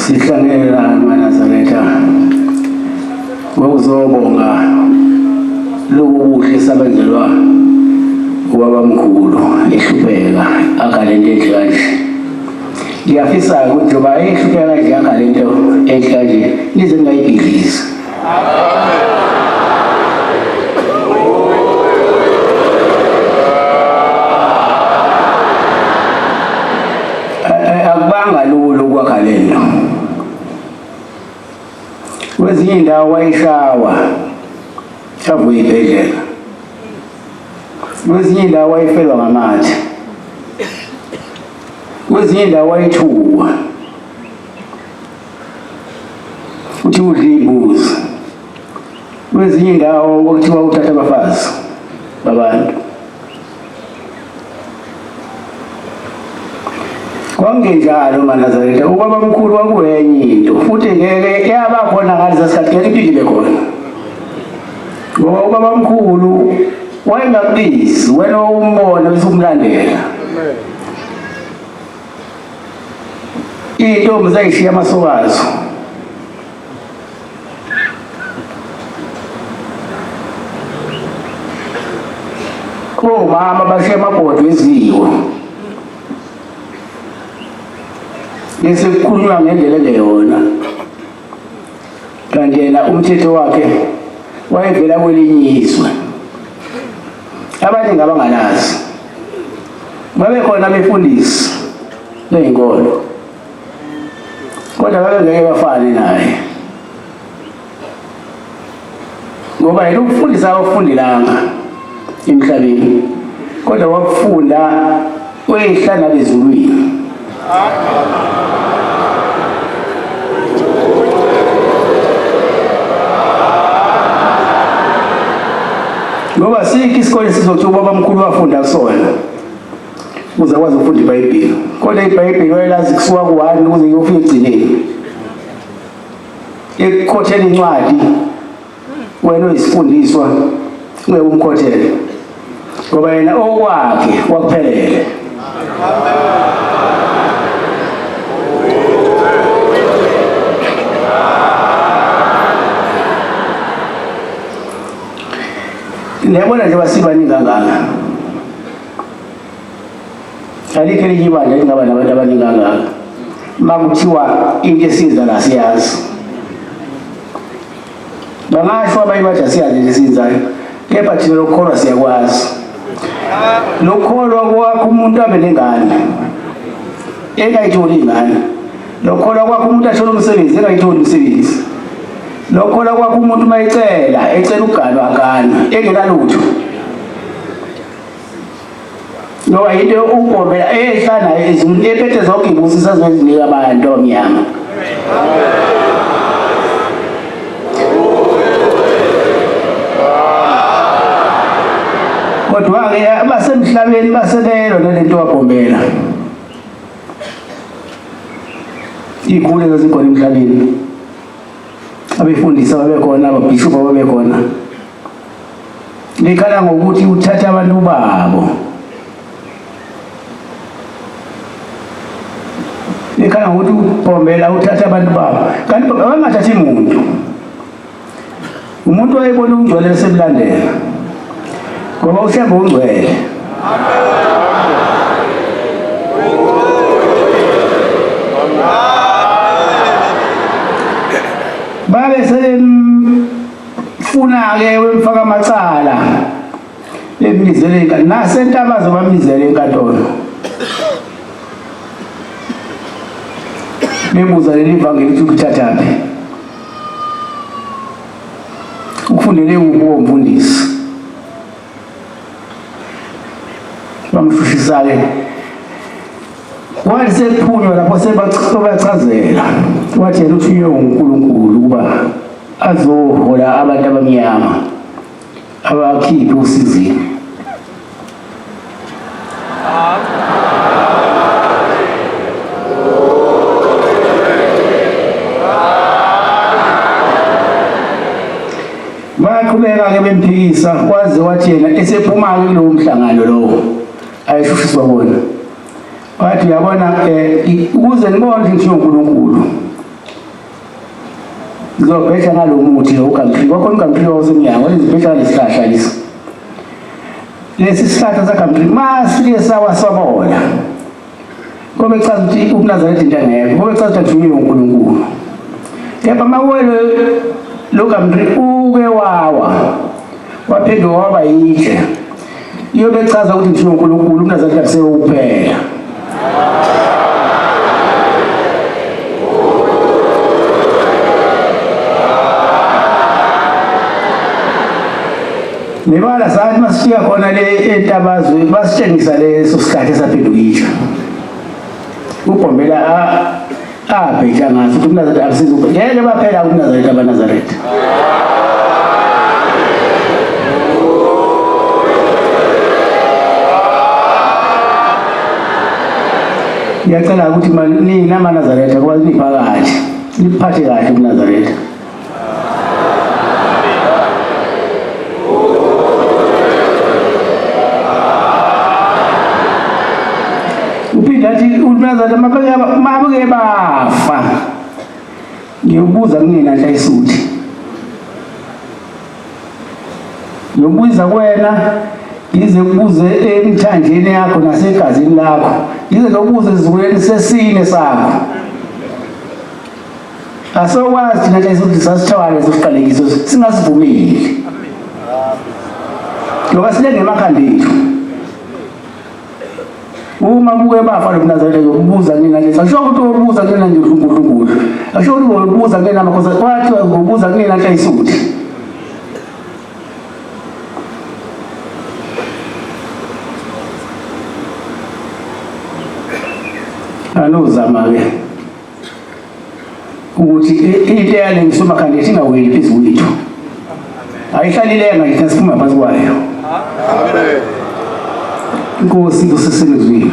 Sihlangene la eManazaretha ngokuzobonga lokhu kuhle sabenzelwa ubabamkhulu ehlupheka akalento enhle kanje. Ngiyafisa ukuthi njoba ehlupheka kanje akalento enhle kanje nize ngayibhidliza. Akubanga lula ukwakha lento. Kwezinye indawo wayishawa shavuye ibhedlela, kwezinye indawo wayifelwa ngamathe, kwezinye indawo wayithukwa uthi udla imbuzi, kwezinye indawo kwakuthiwa uthatha abafazi babantu. Kwangenjalo eManazaretha ubabamkhulu kwakuyenye into futhi ngeke yaba khona ngalesa sikhathi ngeke iphinde khona, ngoba ubabamkhulu wayengakubizi wena umbona bese umlandela. Iy'ntombi zayishiya amasokazo omama bashiya amabhodwe eziwo bese kukhulunywa ngendlela engeyona, kanti yena umthetho wakhe wayevela kwelinye izwe abaningi abangalazi. Babekhona abefundisi bey'nkolo kodwa babengeke bafane naye, ngoba yena ukufundisa akufundilanga emhlabeni kodwa wakufunda weyihlala bezulwini. Ngoba sikho isikole sizothi ubabamkhulu wafunda kusona ukuze akwazi ukufunda iBhayibheli, kodwa iBhayibheli wayelazi kusuka ku-1 ukuze kuyofika ekugcineni. Ekukhothela incwadi wena oyisifundiswa ungeke umkhothele, ngoba yena okwakhe wakuphelele. Niyabona nje basibaningi kangaka, alikho elinye ibandla elingaba nabantu abaningi kangaka. Uma kuthiwa into esiza la siyazi, bangasho abanye bathi asiyazi into esiyenzayo, kepha thina lokukholwa siyakwazi. Lokukholwa kwakho umuntu abe nengane engayitholi ingane, lokukholwa kwakho umuntu athole umsebenzi engayitholi umsebenzi, lokholwa kwakho umuntu mayicela ecela uganwa agana engenalutho, ngoba into ugombela ehlana ezimini ephethe zonke ibusiso azozinika abantu abamnyama. Kodwa-ke abasemhlabeni baselelo nalento wagombela iy'khulu ezazikhona emhlabeni, abefundisa babekhona, ababhishophu babekhona, bekhala ngokuthi uthathe abantu babo, bekhala ngokuthi ugombela uthathe abantu babo, kanti abangathathi muntu. Umuntu wayebona ungcwele semlandela ngoba uhlamba ungcwele. Babe semfuna-ke wemfaka amacala bemlizele enkantolo, nasentabazo bamlizele enkantolo, bebuza leli vangeli ukuthi ukuthathaphi, ukufundele kuphi komfundisi. Bamshushisa-ke wathi sekuphunywa lapho sebachazela wathi yena uthunywe uNkulunkulu ukuba azohola abantu abamnyama abakhiphe usizini. Baqhubeka-ke bemphikisa kwaze wathi yena esephuma-ke kulowo mhlangano lowo ayeshushiswa bona, wathi uyabona ukuze ngibone ukuthi ngisho uNkulunkulu ngizobhesha ngalo muthi lo uGamtri wakhona uGamtri wasemnyango lezibhesha lesihlahla lesi lesi sihlahla saGamtri masike sawasabona ngoba echaza ukuthi uNazaretha into angekho ngoba echaza ukuthi uNkulunkulu uNkulunkulu kepha mawele lo Gamtri uke waphendwa waba yitshe iyobe echaza ukuthi nje uNkulunkulu uNazaretha kusewuphela Nebala sathi masifika khona le entabazwe basitshengisa leso sikhathi esaphenduka itshe uBhombela abheka ngaso ukuthi uNazaretha akusizo ngeke baphela uNazaretha abanazaretha ngiyacela ukuthi nina amaNazaretha kwazi niphakathi niphathe kahle uNazaretha uphinda uNazaretha mabuke bafa ngiyobuza kunina Nhlayisuthi ngiyobuza kuwena ngize kubuze emthanjeni yakho nasegazini lakho ngize nobuze izulweni sesine sakho asokwazi thina Nhlayisuthi sasithwala leziqalekiso singasivumeli ngoba silenge emakhanda ethu uma buke bafa loNazaretha yokubuza kunina lesi asho ukuthi ubuza kunina nje uNkulunkulu asho ukuthi ubuza kunina amakhosi kwathi ubuza kunina Nhlayisuthi anozama-ke ukuthi into yale ngisemakhanda ethi ingaweli phezu kwethu ayihlalilenga nje siphuma phansi kwayo Inkosi kusesengezwini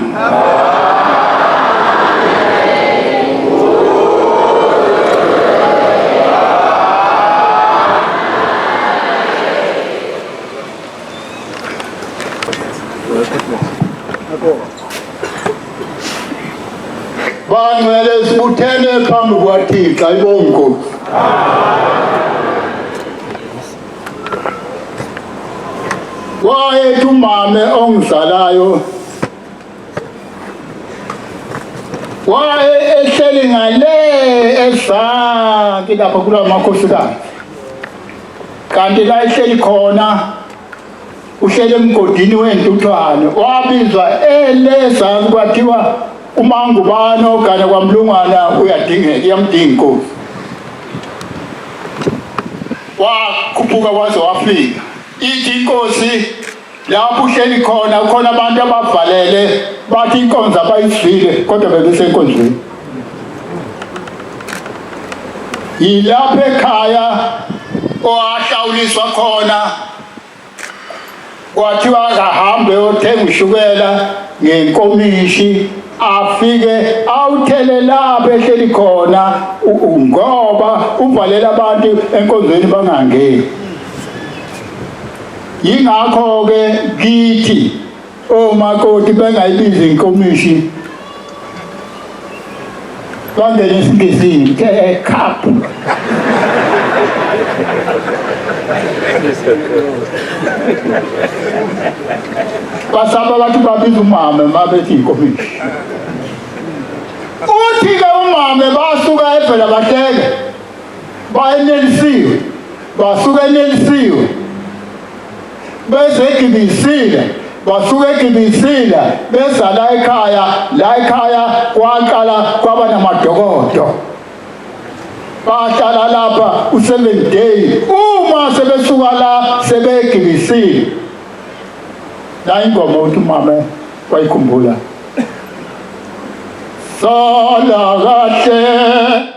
bangcwele sibuthene phambi kwaThixo ayibonge Nkosi wayethu umame ongizalayo waye ehleli ngale esaki lapha kula makhosikazi kanti la ehleli khona uhlele emgodini wentuthwane wabizwa elezansi kwathiwa umangubane ogana kwaMlungwana uyadingeka iyamdinga Inkosi wakhuphuka waze wafika ithi Inkosi lapho uhleli khona ukhona abantu abavalele bathi inkonzo abayisivile kodwa bebesenkonzweni yilapha ekhaya owahlawuliswa khona kwathiwa akahambe yothenga ushukela ngenkomishi afike awuthele lapha ehleli khona ngoba uvalela abantu enkonzweni bangangeni yingakho-ke kithi omakoti bengayibizi inkomishi bangene esiNgisini cup basaba bathi babiza umame mabethi inkomishi uthi-ke umame basuka eVela Bahleke bayenelisiwe basuka enelisiwe bese eGibisile basuka eGibisile beza la ekhaya kwaqala kwaba namadokodo bahlala lapha u7 days uma sebesuka la sebeGibisile la ingoma uthi umama wayikhumbula sala kahle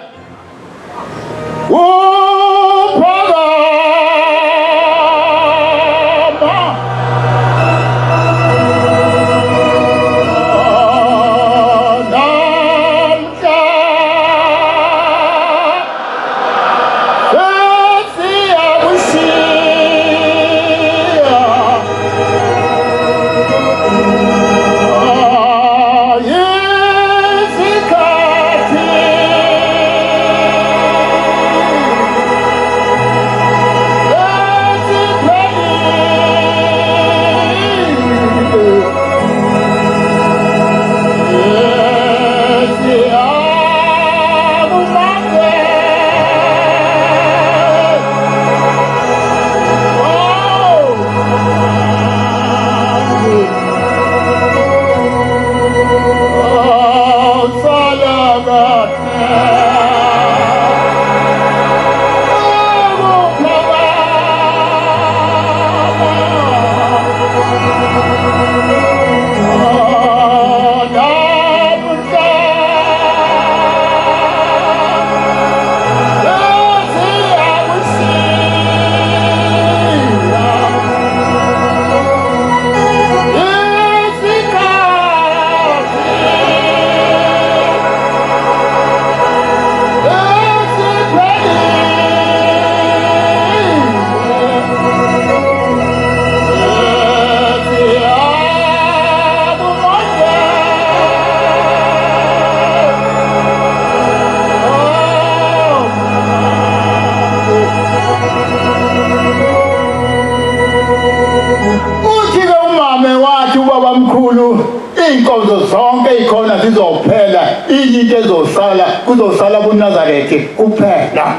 uNkulunkulu inkonzo zonke ikhona zizophela into ezosala kuzosala kuNazaretha kuphela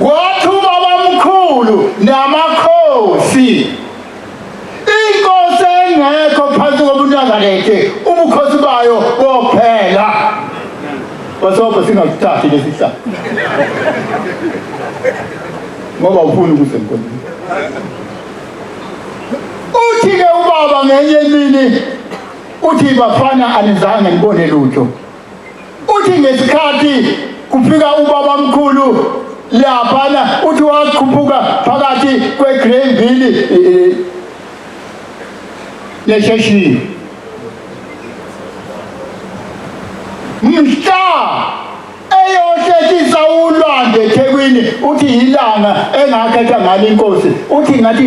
wathi ubabamkhulu namakhosi inkosi engekho phansi kobuNazaretha ubukhosi bayo bophela basobe singakuthathi lesihlalo ngoba ufuna ukusenkonzweni uthi-ke ubaba ngenye imini uthi bafana anizange ngibone lutho uthi ngesikhathi kufika ubabamkhulu laphana uthi wakhuphuka phakathi kweGranville neSheshini mhla eyohlekisa ulwandle eThekwini uthi yilanga engakhetha ngalo inkosi uthi ngathi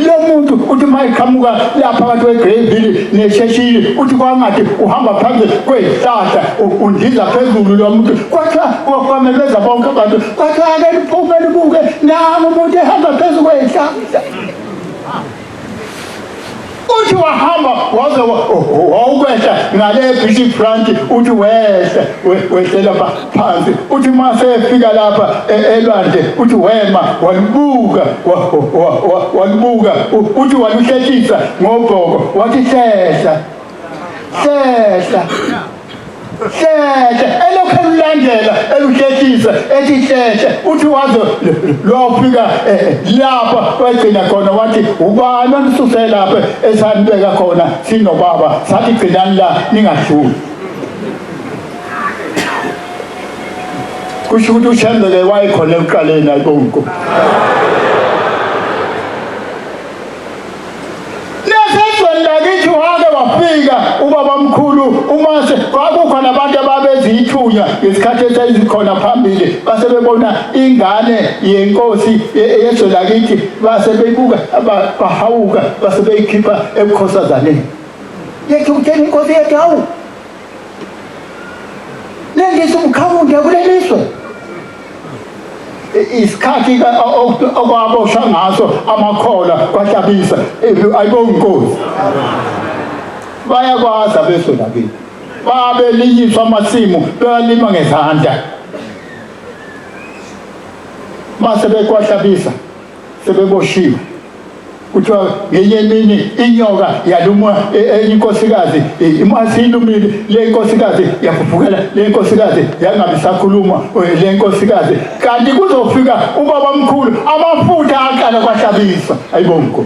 lo muntu uthi mayiqhamuka lapha phakathi kweGranville neSheshini uthi kwangathi uhamba phansi kwezihlahla undiza phezulu lo muntu kwathiwa kwamemeza bonke abantu kwathiwa ake liphume libuke nangu umuntu ehamba phezu kwezihlahla uthi wahamba waze wawukwehla ngale Beachfront uthi wehlela phansi uthi mase efika lapha elwandle uthi wema walibuka uthi waluhlekisa ngobhoko wathi hlehla elokhu elulandela eluhlekisa ethi hlehla uthi waze lwafika lapha wagcina khona wathi ubani olususe lapha esanibeka khona sinobaba sathi gcinani la ningadluli kusho ukuthi uShembele wayekhona ekuqaleni ayibonko wafika ubabamkhulu umase kwakukhona abantu ababezithunya ngesikhathi esayizikhona phambili base bebona ingane yenkosi yezwe lakithi base beyibuka bahawuka base beyikhipha ebukhosazaneni yethi utheni inkosi yethu hawu nendisa umkhawunde kuleliswe isikhathi okwabosha ngaso amakhola kwahlabisa ayibonga inkosi bayakwazi abezwe lakithi babelinyiswa amasimu bayalima ngezandla mase bekwahlabisa sebeboshiwe kuthiwa ngenye imini inyoka yaluma enye inkosikazi imasilumile le nkosikazi yafufukela le nkosikazi yangabisakhuluma le nkosikazi kanti kuzofika ubabamkhulu amafutha aqala kwahlabisa ayibonko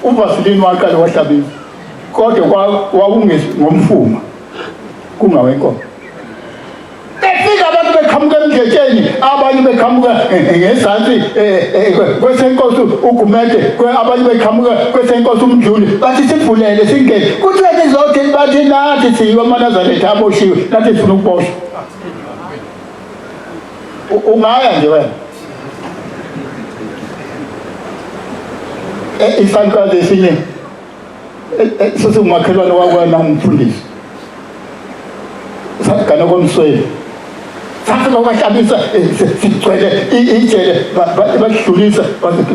uVasilini waqala wahlabisa kodwa ngomfuma kungawenkomo befika abantu beqhamuka emdletsheni abanye beqhamuka ngezansi kwesenkosi uGumede abanye beqhamuka kwesenkosi uMdluli bathi sivulele singene kuthi nizothi bathi nathi siyiwa amaNazaretha aboshiwe nathi sifuna ukuboshwa ungaya nje wena isankazi esinye sesimakhelwane wakwena umfundisi sagana komsweli sathi lokwahlabisa sigcwele ijele badlulisa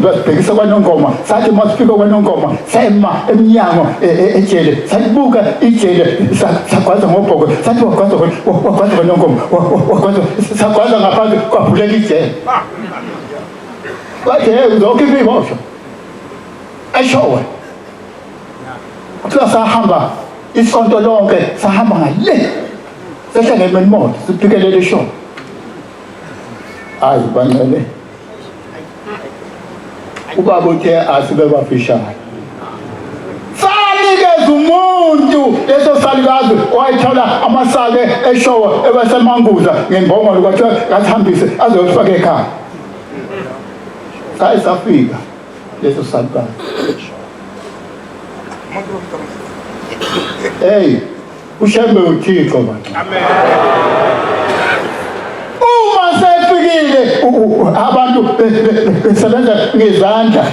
basibhekisa kwaNongoma sathi masifika kwaNongoma sema eminyango ejele sayibuka ijele sagwaza ngobhoko sathi wagwaza kwaNongoma sagwaza ngaphansi kwavuleka ijele bathi uzokhipha ibosho eshowe kuthiwa sahamba isonto lonke sahamba ngale sehlangene nemoto siphikelele eshowe hayi bancele ubaba uthe asibe bafishane sanikeza umuntu leso salikazi wayithola amasake eshowe ebesemanguza ngembongolo kwathiwa asihambise azofaka ekhaya sayisafika leso salikazi hey uShembe uThixo manje amen uma sefikile abantu besebenza ngezandla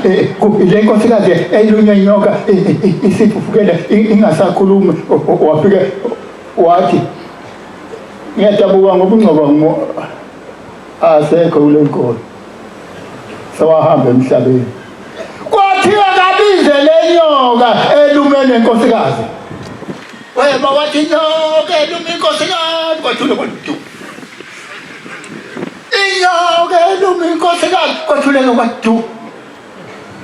le nkosikazi elunya inyoka isifufukela ingasakhulumi wafika wathi ngiyadabuka ngobungcoba asekho kule nkolo sawahamba emhlabeni lenyoka elumele inkosikazi wema wathi inyoka elume inkosikazi kwathule kwadu inyoka elume inkosikazi kwathuleka kwadu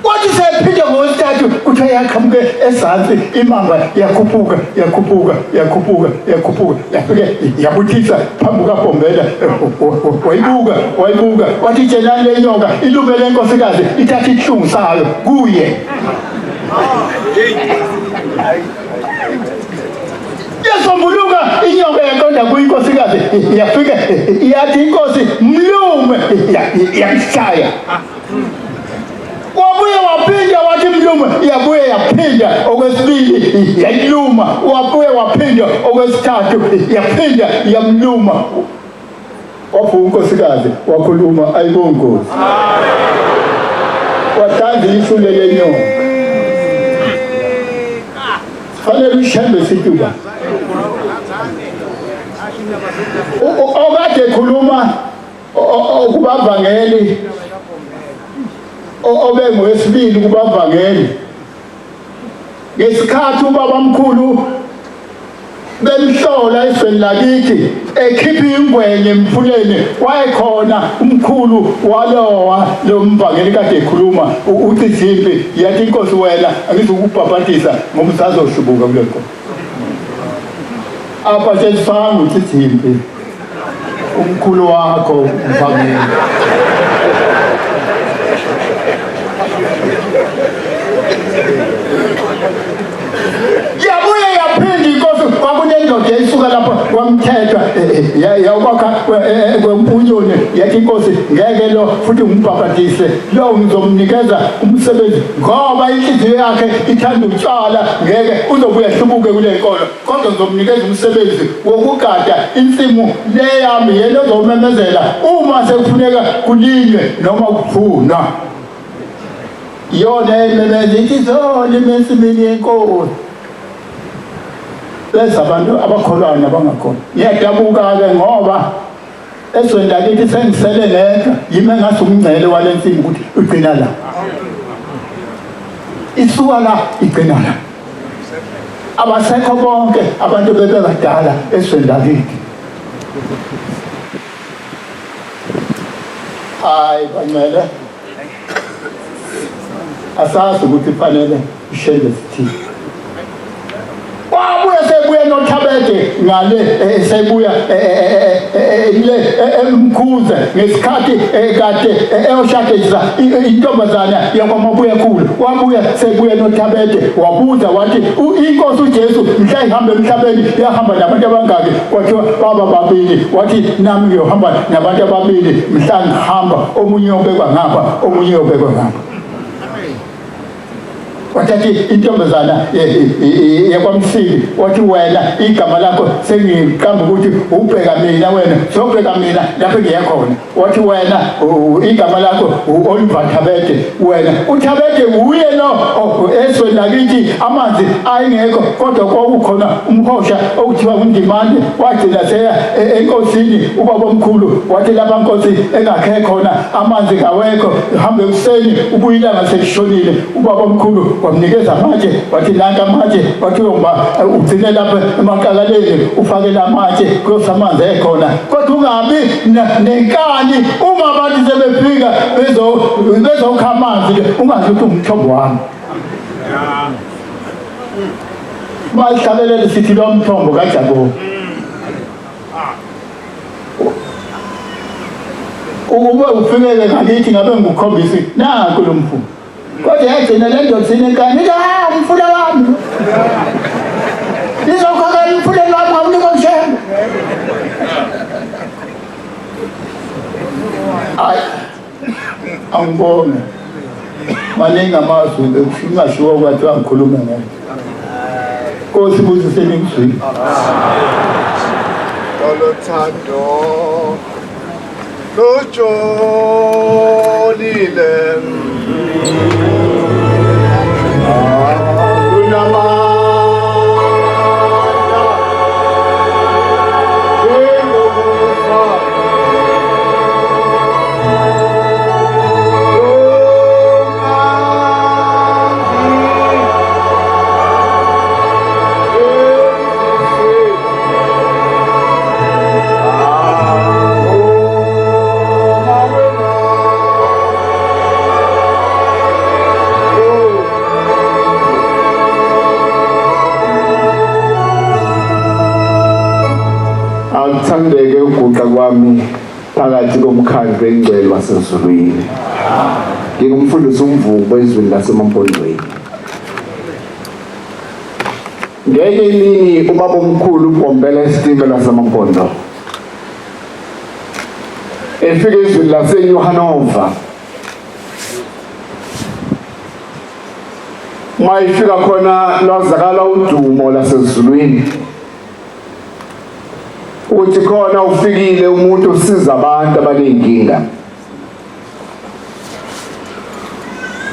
wathi sephinde ngosithathu kuthiwa yaqhamuke ezantsi imanga yakhuphuka yafike yabuthisa phambi kukaBhombela wayibuka wathi tshelani le nyoka ilume le nkosikazi ithatha ihlungu sayo kuye yasombuluka inyoka yaqonda kuyinkosikazi yafike yathi inkosi mlume yamshaya wabuye waphinda wathi mlume yabuye yaphinda okwesibili yayiluma wabuye waphinda okwesithathu yaphinda yamluma wavuka unkosikazi wakhuluma ayibonkosi watanza ishule lenyoka fanele ushambe situba okade khuluma kubavangeli obengowesibili kubavangeli ngesikhathi ubabamkhulu bemhlola esweni lakithi ekhipha ingwenye emfuleni wayekhona umkhulu walowa lo mvangeli kade ekhuluma uthi Zimpi yathi inkosi wena angizukubhabhatisa ngoba usazoshubuka kule nkosi apha sesifanga uthi Zimpi umkhulu wakho umvangeli yabuye yaphinda inkosi kwakunendoda yayisuka lapho kwamthethwa yakwakha kwempunyoni yathi inkosi ngeke lo futhi umbhabhatise lo ngizomnikeza umsebenzi ngoba inhliziyo yakhe ithanda utshwala ngeke uzobuya hlubuke kule nkolo kodwa ngizomnikeza umsebenzi wokugada insimu le yami yena ozomemezela uma sekufuneka kulinywe noma kuvunwa yona ememeza ithi zolima ensimini yenkosi bese abantu abakholwayo nabangakhona ngiyadabuka-ke ngoba esweni lakithi sengisele ngedwa yimi engasumngcele wale nsimbi ukuthi igcina la isuka la igcina la abasekho bonke abantu bebekadala esweni lakithi hayi bangcwele asazi ukuthi fanele ishele sithini wabuye sebuye noThabede ngale sebuya le emkhuze ngesikhathi kade eyoshadisa intombazana yakwamabuya khulu wabuye sebuye noThabede wabuza wathi inkosi uJesu mhla ihambe emhlabeni yahamba nabantu abangaki kwathiwa baba babili wathi nami ngiyohamba nabantu ababili mhla ngihamba omunye obekwa ngapha omunye obekwa ngapha wathi intombazana yakwamsili wathi wena igama lakho sengiqamba ukuthi ubheka mina wena sobheka mina lapho ngiyakhona wathi wena igama lakho Oliver Thabede wena uThabede uye lo esweni lakithi amanzi ayengekho kodwa kwakukhona umhosha okuthiwa uNdimande wagcina seya enkosini ubaba omkhulu wathi lapha inkosi engakhe khona amanzi kawekho hambe ekuseni ubuyilanga selishonile ubaba omkhulu wamnikeza amatshe wathi nanka amatshe wathi ugcine lapha emankakaleni ufakele amatshe kuyosamanzi ekhona kodwa ungabi nenkani uma abantu sebefika bezokha amanzi ungazi ukuthi umthombo wami masihlabelele sithi lo mthombo kaJakobe ukuba ufikele ngakithi ngabe ngikukhombisi nanku lo mfumo kodwa yagcina le ndoda sinenkani ithi umfula wami izokhokela umfuleni wami ngawunika umshembe hayi angibone maningi amazwi ungashiwo kwathiwa ngikhulume ngayo Nkosi busise ningizwile Lolothando lojolile ukuzibhonqa kwami phakathi komkhandlu engcwele wasezulwini. Ngingumfundisi uMvubo ezweni laseMampondweni. Ngenye imini ubaba omkhulu uBhombela isitimela laseMampondo efike ezweni laseNew Hanover. Mayifika khona lwazakala udumo lasezulwini uthi khona ufikile umuntu usiza abantu abanenkinga.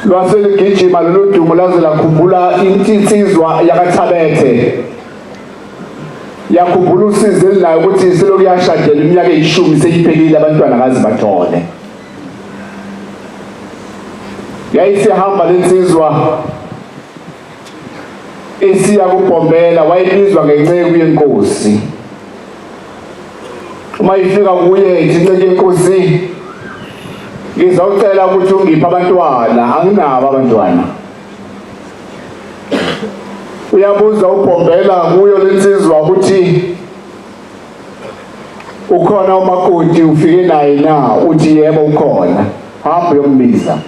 Lwaseligijima lolu dumo laze lakhumbula insizwa yakaThabethe, yakhumbula usizo elinayo ukuthi selokhu yashadela iminyaka eyishumi seyiphelile abantwana kazi bathole. Yayisihamba lensizwa esiya kuBhombela, wayibizwa ngenceku yenkosi. Uma ifika kuye inceku yenkosi, ngizocela ukuthi ungiphe abantwana, anginabo abantwana. Uyabuza uBhombela kuyo lensizwa ukuthi ukhona umakoti ufike naye na? Uthi yebo ukhona. Hamba uyombiza.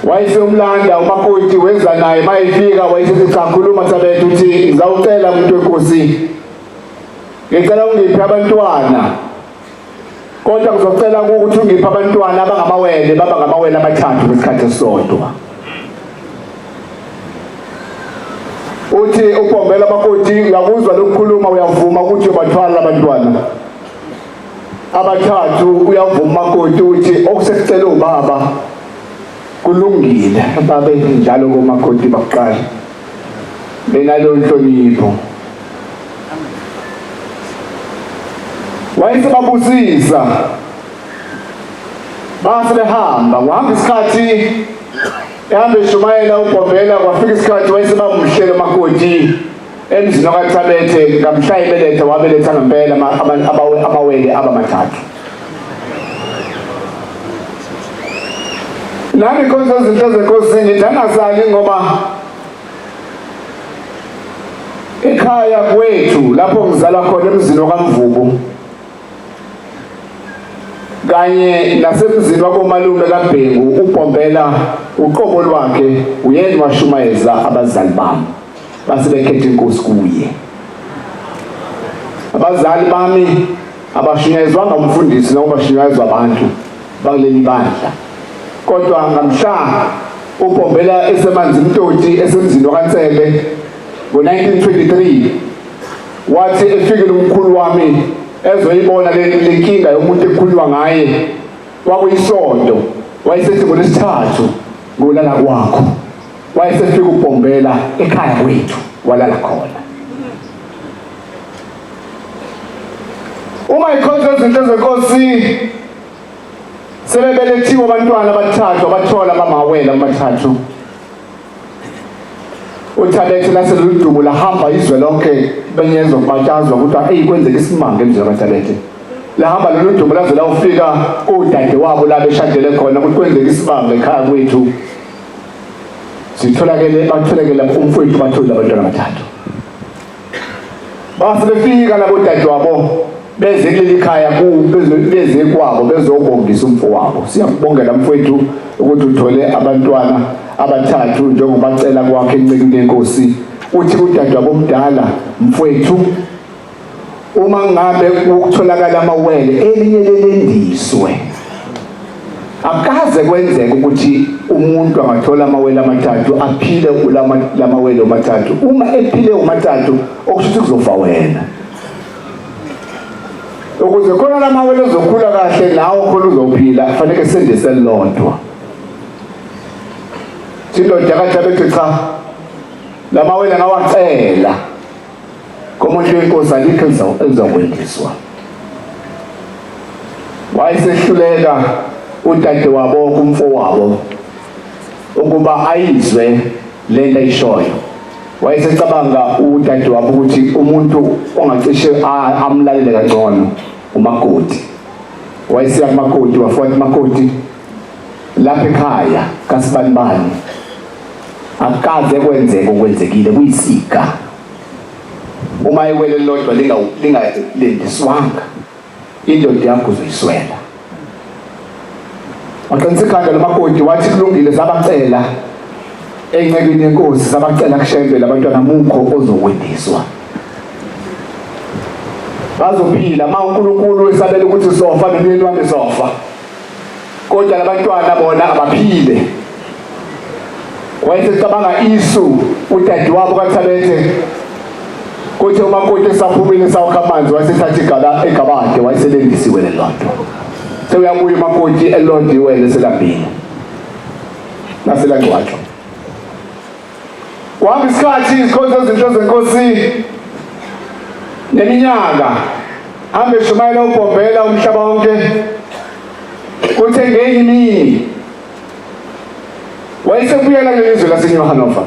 Wayesomlanda umakoti weza naye, mayifika wayesithi cha khuluma Thabethe uthi ngizawucela umuntu wenkosi, ngicela ungiphe abantwana, kodwa ngizocela ukuthi ungiphe abantwana abangamawele, baba ngamawele amathathu ngesikhathi esisodwa. Uthi uBhombela makoti, uyakuzwa lokukhuluma, uyavuma ukuthi ubathwala abantwana abathathu? Uyavuma makoti. Uthi okusekucela ubaba kulungile. Babe njalo komakoti baqala benalo inhlonipho. Wayesebabusisa base behamba, kuhamba isikhathi ehambe eshumayela uBhombela, kwafika isikhathi wayesebamhlela umakoti emzini wakaThabethe, ngamhlaya ibeletha wabeletha ngempela amawele abamathathu. Nami khona izinto zenkosi ngidangazali ngoba ekhaya kwethu lapho ngizalwa khona emzini wakaMvubo kanye nasemzini wakomalume kaBhengu, uBhombela uqobo lwakhe uyena washumayeza abazali bami base bekhetha inkosi kuye. Abazali bami abashunyayezwanga umfundisi noma bashunyayezwa abantu bakuleli bandla, kodwa ngamhla uBhombela esemanzi Mtoti esemzini wakaNtsele ngo-1923 wathi efikile umkhulu wami ezoyibona le nkinga yomuntu ekhulunywa ngaye wakuyisonto, wayesethi ngoLwesithathu ngolala kwakho, wayesefika uBhombela ekhaya kwethu walala khona. Uma ikhonza izinto zenkosi sebebelethiwe abantwana abathathu abathola amawele amathathu, uThabethe laseludumo lahamba izwe lonke benyezwa kubatshazwa ukuthi hey kwenzeka isimanga emzini kaThabethe. Lahamba lolu dumo laze lawufika udade wabo la beshadele khona ukuthi kwenzeka isimanga ekhaya kwethu. Batholakele umfowethu bathola abantwana abathathu. Base befika labo dade wabo beze kuleli khaya beze kwabo bezobongisa umfowabo. Siyakubongela mfowethu ukuthi uthole abantwana abathathu njengoba bacela kwakhe encekweni yenkosi. Uthi udade wabo omdala, mfowethu uma ngabe ukutholakala amawele elinye lelendiswe, akaze kwenzeka ukuthi umuntu angathola amawele amathathu aphile lamawele amathathu. Uma ephile umathathu okusho kuzofa wena. Ukuze khona lamawele ezokhula kahle nawe khona uzophila kufanele sendise lodwa. Indoda kaThabethe cha, lamawele ngawacela komuntu wenkosi alikho elizokwendiswa. Wayesehluleka udade wabo kumfowabo ukuba ayizwe lento ayishoyo. Wayesecabanga udade wabo ukuthi umuntu ongacishe amlalele kangcono umakoti. Wayesiya kumakoti wafuna umakoti lapha ekhaya kaSibanibani akaze kwenzeka okwenzekile kuyisika. uma iwele lodwa lingalendiswanga indoda yakho uzoyiswela. Waqinisa ikhanda lomakoti wathi kulungile, sabacela encekweni yenkosi, sabacela kushembe labantwana mukho ozokwendiswa. Bazophila ma uNkulunkulu esabela ukuthi sofa nomyeni wami sofa, kodwa labantwana bona abaphile. Wayesecabanga isu udade wabo kaThabethe, kuthi umakoti esaphumile sawukha amanzi wayesethatha igabade wayeselendisiwe lelonto. Sewuyabuya umakoti elondiwe leselambini naselangcwatshwa. Kuhamba isikhathi, izikhonzo ezinto zenkosi neminyaka hambe eshumayela ubhombela umhlaba wonke. Kuthe ngenye imini wayesebuyela ngelizwe laseNew Hanover.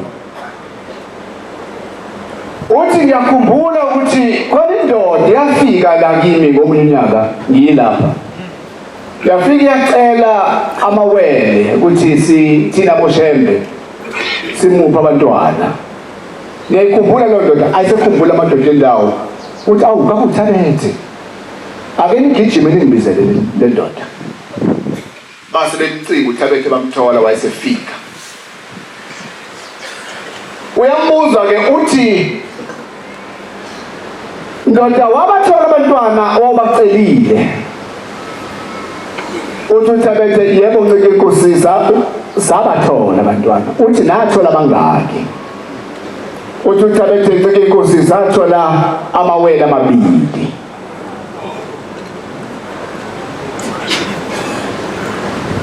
Uthi ngiyakhumbula ukuthi kwanindoda yafika la kimi ngomunye unyaka ngiyilapha. Yafika yacela amawele ukuthi thina boshembe simupha abantwana. Ngiyayikhumbula leyo ndoda, ayisekhumbula amadoda endawo. Uthi awu kakuThabethe, ake nigijime ningibizele le ndoda. Base bencika uThabethe bamthola, wayesefika. Uyambuza ke uthi ndoda wabathola abantwana owabacelile. Uthi uThabethe yebo uncike inkosi sabathola abantwana. Uthi nathola bangaki? Uthi uThabethe uncike inkosi sathola amawele amabili.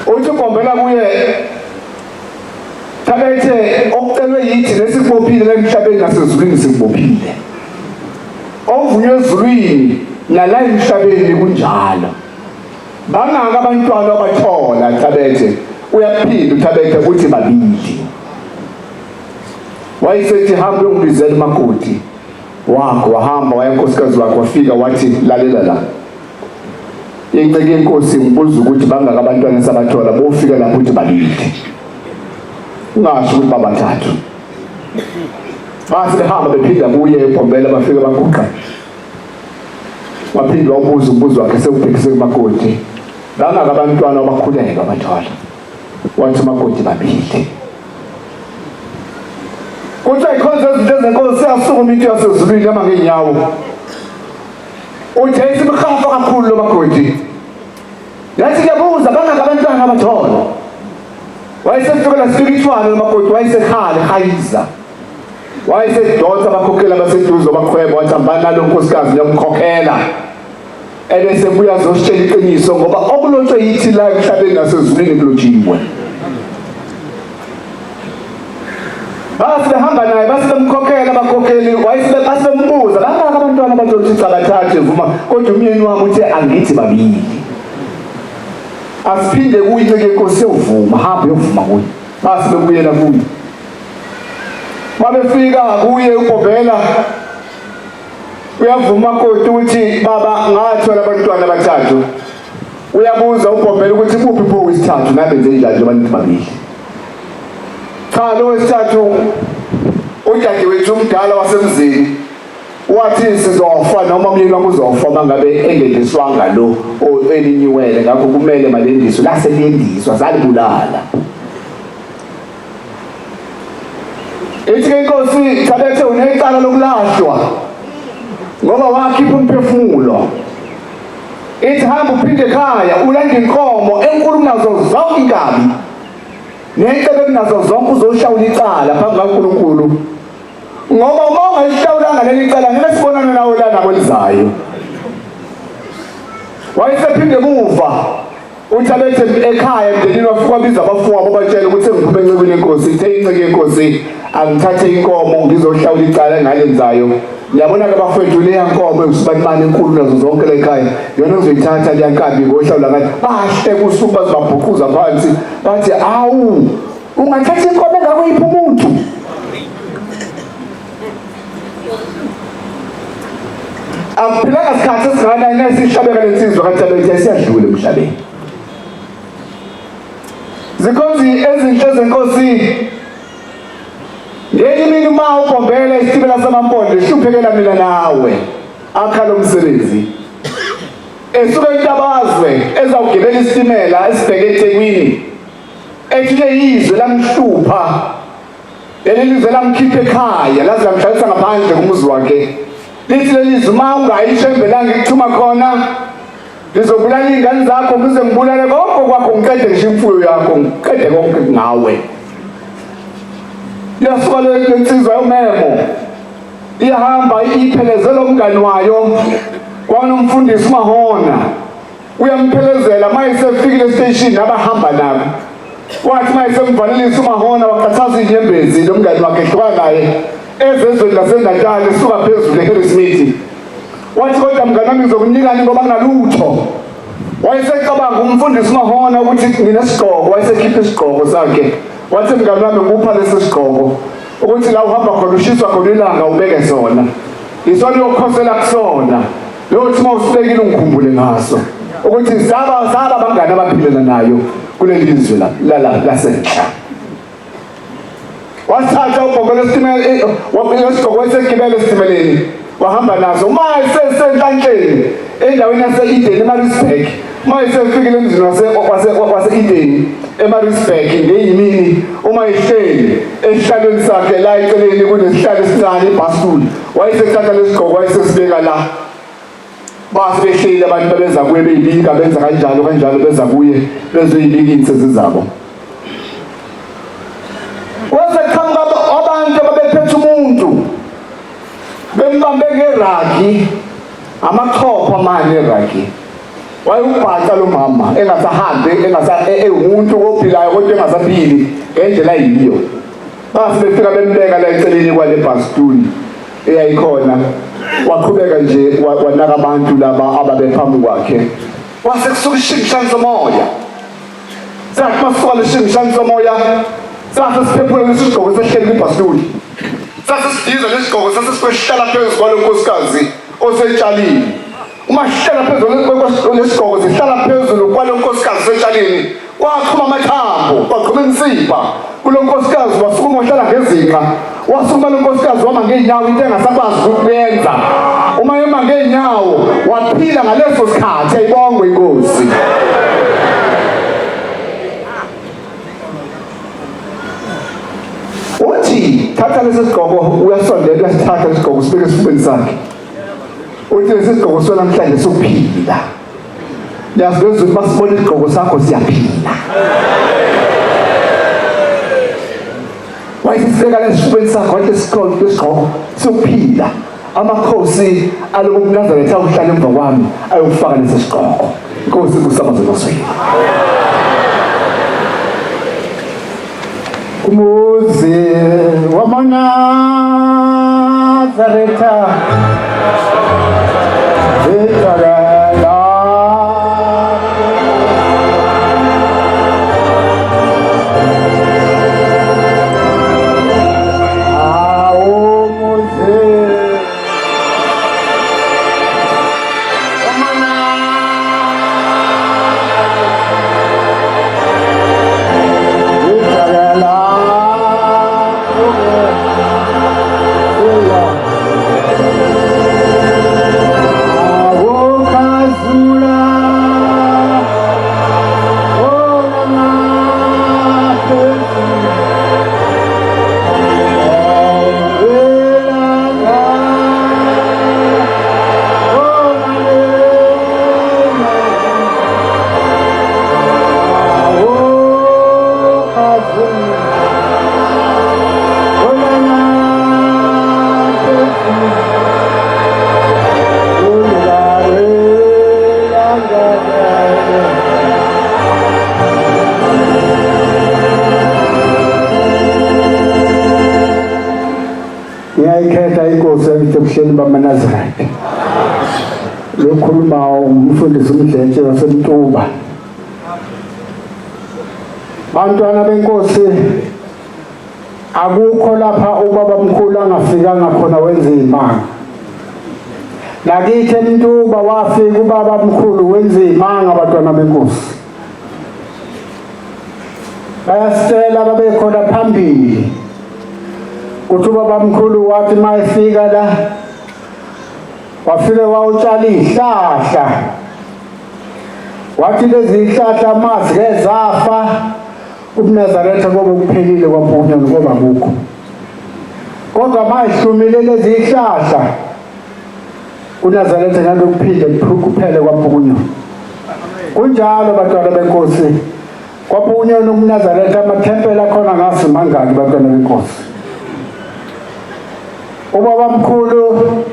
Uthi ugombela kuye Thabethe okucelwe yithi lesikubophile emhlabeni nasezulwini sikubophile. Ovunywe ezulwini nala emhlabeni kunjalo. Bangaka abantwana abathola Thabethe? Uyaphinda uThabethe uthi babili. Wayesethi hambe ungibizele umakoti wakho, wahamba waya enkosikazi wakho, wafika wathi lalela la. Inceke inkosi ngibuza ukuthi bangaka abantwana sabathola, bofika lapho uthi babili. Ungasho ukuthi babathathu. Base behamba bephinda kuye ebhombela bafika baguqa. Waphinda wabuza umbuzo wakhe sewubhekise kumakoti. Bangaka abantwana abakhuleka abathola? Wathi umakoti babili. Kuthi ayikhonza izinto zenkosi yasukuma into yasezulwini yama ngenyawo. Uthi isimkhafa kakhulu lo makoti. Yathi kuyabuza bangaka abantwana abathola? Wayesefikela spiritual umakoti, wayesekhala ehayiza. Wayesedonsa abakhokhela baseduze bakhweba, wathi hambani nalo nkosikazi niyomkhokhela. Ebese buya azositshela iqiniso ngoba okulotshwe yithi la emhlabeni nasezulwini kulotshiwe. Base behamba naye, base bemkhokhela abakhokheli, base bembuza bangaka abantwana abathola ukuthi abathathe vuma, kodwa umyeni wami uthi angithi babili. Asiphinde kuyinceke inkosi yovuma, hamba yovuma kuye. Base bekuyela kuye. Mabefika kuye ubhombela, uyavuma umakoti ukuthi baba ngathola abantwana abathathu. Uyabuza ubhombela ukuthi kuphi pho wesithathu, nabenze njani njengoba nithi babili. Cha, lo wesithathu udade wethu umdala wasemzini wathi sizofa noma umyeni wami uzofa mangabe engendiswanga lo elinyiwele, ngakho kumele malendiswe. Lase lendiswa zalibulala. Ithi inkosi Thabethe unecala lokulahlwa ngoba wakhipha umphefumulo. Ithi hamba uphinde ekhaya ulande inkomo enkulu kunazo zonke inkabi, necebe kunazo zonke uzoshawula icala phambi kaNkulunkulu, ngoba uma ungayishawulanga leli cala ngeke sibonane nawe lana kwelizayo. Wayesephinde emuva uThabethe ekhaya emndenini wafika wabiza abafowabo batshela ukuthi ngiphume encekweni yenkosi. Ithe inceke yenkosi angithathe inkomo ngizohlawula icala engalenzayo. Ngiyabona ke bafowethu leya nkomo engisubanimani enkulu nazo zonke la ekhaya yona ngizoyithatha leya nkabi ngohlawula ngathi. Bahle kusuku bazibabhukuza phansi bathi awu ungathatha inkomo engakuyiphi umuntu. Akuphilanga isikhathi esingakanani esishabeka lensizwa kaThabethe siyadlula emhlabeni. Zikhonzi ezinhle zenkosi ngenye imini uma Ngombele isitimela samaMpondo hluphekela mina nawe akhala umsebenzi esuka eNtabazwe ezawugibela isitimela esibheke eThekwini ethi izwe lamhlupha lelizwe lamkhipha ekhaya laze lamhlalisa ngaphandle kumuzi wakhe lithi lelizwe uma ungayithembelanga ikuthuma khona ngizobulala iy'ngane zakho ngize ngibulale konke kwakho ngiqede ngisho imfuyo yakho ngiqede konke ngawe. Iyasuka lensizwa yomemo iyahamba iphelezela umngani wayo kwanomfundisi uMahona uyamphelezela mayesefikile estation abahamba nabo wathi mayesemvalelisa uMahona wakhathaza inyembezi lomngani wakhe ehlukana naye ezezweni laseNatali esuka phezulu eHarrismith wathi kodwa mngani wami ngizokunikani ngoba nginalutho. Wayesecabanga umfundisi uMahona ukuthi nginesigqoko, wayesekhipha isigqoko sakhe wathi mngani wami ngupha lesi sigqoko ukuthi la uhamba khona ushiswa khona ilanga ubeke sona isona yokhosela kusona lokuthi uma usibekile ungikhumbule ngaso ukuthi saba abangani abaphilela nayo kuleli lizwe lasenhla. Wathatha ubhoko lesitimela isigqoko wayesigibela esitimeleni wahamba nazo uma esesenhlanhleni endaweni yase-Eden eMaritzburg. Uma esefikile emzini wase-Eden eMaritzburg ngeyimini uma ehleli esihlalweni sakhe la eceleni kunesihlalo esincane ibhasikuli wayesethatha lesigqoko wayesesibeka la base behleli abantu beza kuye beyibika benza kanjalo beza kuye bezoyibika iy'nsizwa zabo. Waseqhamuka abantu ababephethe umuntu bembambe ngeragi amachopho amane eragi wayebhaca lo mama engasahambi umuntu ophilayo kodwa engasaphili ngendlela yiyo. Base befika bembeka la eceleni kwale bhasituli eyayikhona waqhubeka nje wanaka abantu laba ababephambi kwakhe. Wase kusuka ishingishani somoya sathi masuka leshingishani somoya sathi siphephule lesigqoko sehleli kwibhasituli sathi sidiza lesigqoko sathi sikwesihlala phezu kwalo nkosikazi osetshalini. Uma sihlala phezulu lesigqoko sihlala phezulu kwalo nkosikazi osetshalini waqhuma amathambo waqhuma imisipha kulo nkosikazi wasukuma wahlala ngezinqa wasukuma lo nkosikazi wama ngeenyawo into engasakwazi ukuyenza. Uma ema ngeenyawo waphila ngaleso sikhathi ayibongwe inkosi. Uthi thatha lesi sigqoko uyasondela uyasithatha isigqoko sibeke esifubeni sakhe uthi lesi sigqoko sonamhlanje sokuphila. Yazi lezulu masibona isigqoko sakho siyaphila. Wayesibeka lesifubeni sakhe wathi isigqoko sokuphila. Amakhosi aloku kuNazaretha awuhlala emva kwami ayokufaka lesi sigqoko. Inkosi kusamaze noswini. Umuzi wamaNazaretha eTarela ngiyayikhetha inkosi yasebuhleni bamaNazaretha. Lokhuluma umfundisi uMdletshe waseMtuba. Bantwana benkosi, akukho lapha ubabamkhulu angafikanga khona wenza imanga. Nakithi eMtuba wafika ubabamkhulu wenza imanga bantwana benkosi. Bayasitshela babekhona phambili kuthi ubabamkhulu wathi mayefika la wafike wawutshala izihlahla wathi lezi zihlahla mazike zafa uNazaretha kobe kuphelile kwaPhunya ngoba kukho kodwa mayihlumile lezi zihlahla uNazaretha ngalo kuphinde kuphele kwaPhunya kunjalo bantwana benkosi kwaPhunya noNazaretha amathempeli akhona ngasi mangaki bantwana benkosi ubabamkhulu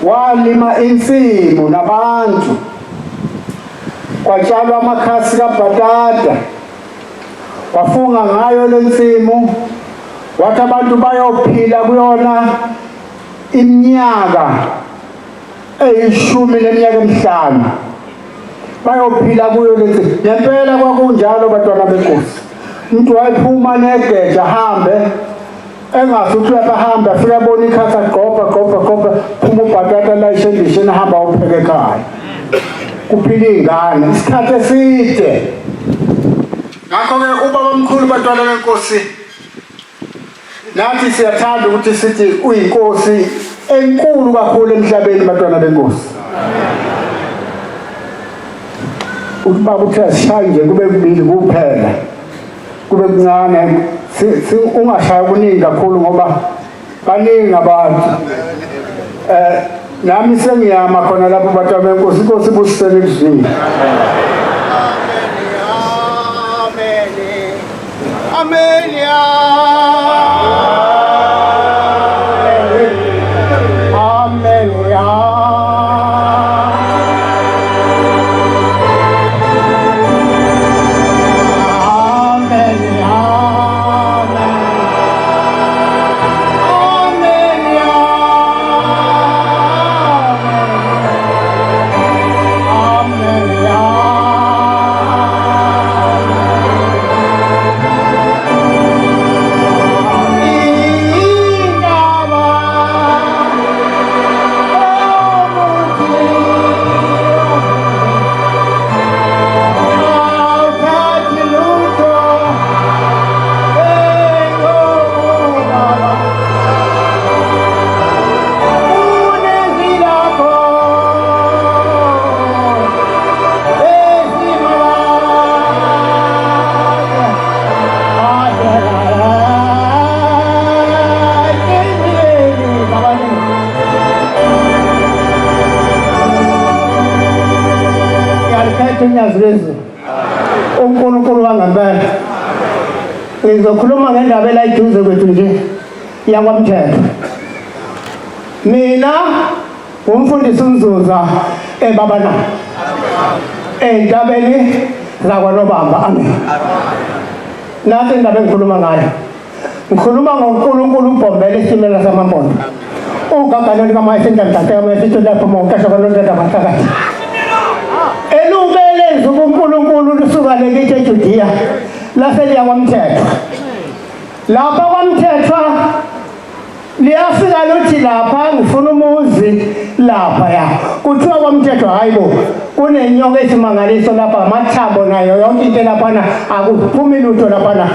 walima insimu nabantu kwatshalwa amakhasi kabhatata wafunga ngayo lensimu wathi abantu bayophila kuyona iminyaka eyishumi neminyaka emihlanu bayophila kuyo lensimu ngempela kwakunjalo bantwana benkosi umuntu wayephuma negeja ahambe engasuthi uyahamba afika abona ikhasi agqobha phuma ubhatata la ishendishini ahamba upheke ekhaya kuphila iy'ngane isikhathi eside ngakho-ke ubabamkhulu bantwana benkosi nathi siyathanda ukuthi sithi uyinkosi enkulu kakhulu emhlabeni bantwana benkosi ubaba uthi asishaye nje kube kubili kuphela kube kuncane ungashaya kuningi kakhulu ngoba baningi abantu nami sengiyama khona lapho bantwana benkosi inkosi ibusisele elizwini amen uNkulunkulu wangempela ngizokhuluma ngendaba elayiduze kwethu nje yakwaMthetho mina umfundisi uMzuza eBabana entabeni zakwaNobamba amen nathi indaba engikhuluma ngayo ngikhuluma ngoNkulunkulu uBhombele isimela samampondo ugagana likamayesendlantathe amayesitho lapho mawukasha kwanonto abahlakathi elubeleza uNkulunkulu lusuka lekithi eJudiya laseliya kwaMthetho lapha kwaMthetho liyafika luthi lapha ngifuna umuzi lapha ya kuthiwa kwaMthetho hayibo kunenyoka esimangaliso lapha amathambo nayo yonke into laphana akuphumi lutho laphana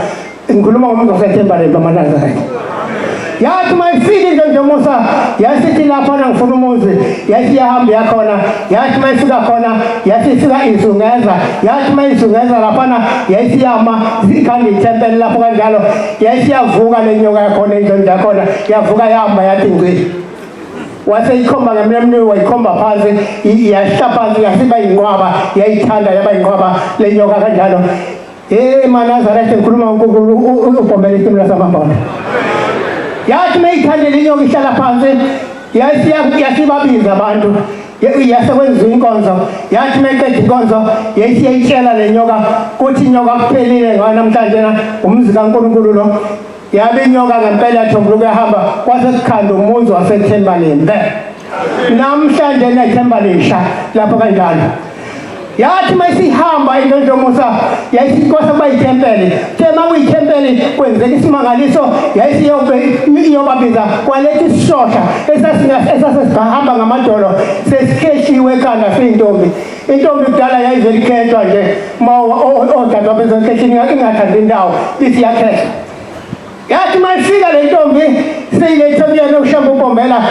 ngikhuluma ngomuntu osethembaleni bamaNazaretha yathi mayifika into nje Musa yasithi laphana ngifuna umuzi yathi yahamba yakhona yathi mayifika khona yathi ifika izungeza yathi mayizungeza laphana yathi yama zikhanda ithempeli lapho kanjalo yathi yavuka lenyoka yakhona indlu yakhona yavuka yahamba yathi ngci wase ikhomba ngemlemni wayikhomba phansi yahla yasiba inqwaba yayithanda yaba inqwaba lenyoka kanjalo maNazaretha ngikhuluma ngoNkulunkulu uBhombele isimela samampondo yathi mayithandele inyoka ihlala phansi yasibabiza abantu yasekwenziwa inkonzo yathi mayiqeda inkonzo yayitshela le nyoka kuthi inyoka kuphelile namhlanje umzi kaNkulunkulu lo yabe inyoka ngempela yathombuluka yahamba kwase sikhanda umuzi wasethembaleni namhlanje nethemba lisha lapho kanjalo yathi mayisihamba into nje Musa yayisikhosa kuba yithempeli tema kuyithempeli kwenzeka isimangaliso yayisiyobabiza kwalethi isishosha esasesihamba ngamadolo sesikhethiwe ekhanda siyintombi intombi kudala yayivele ikhethwa nje ma odadwa bezokhethini ingathandi indawo ithi yakhethwa yathi mayifika le ntombi seyilethe kuyena uShembe uBombela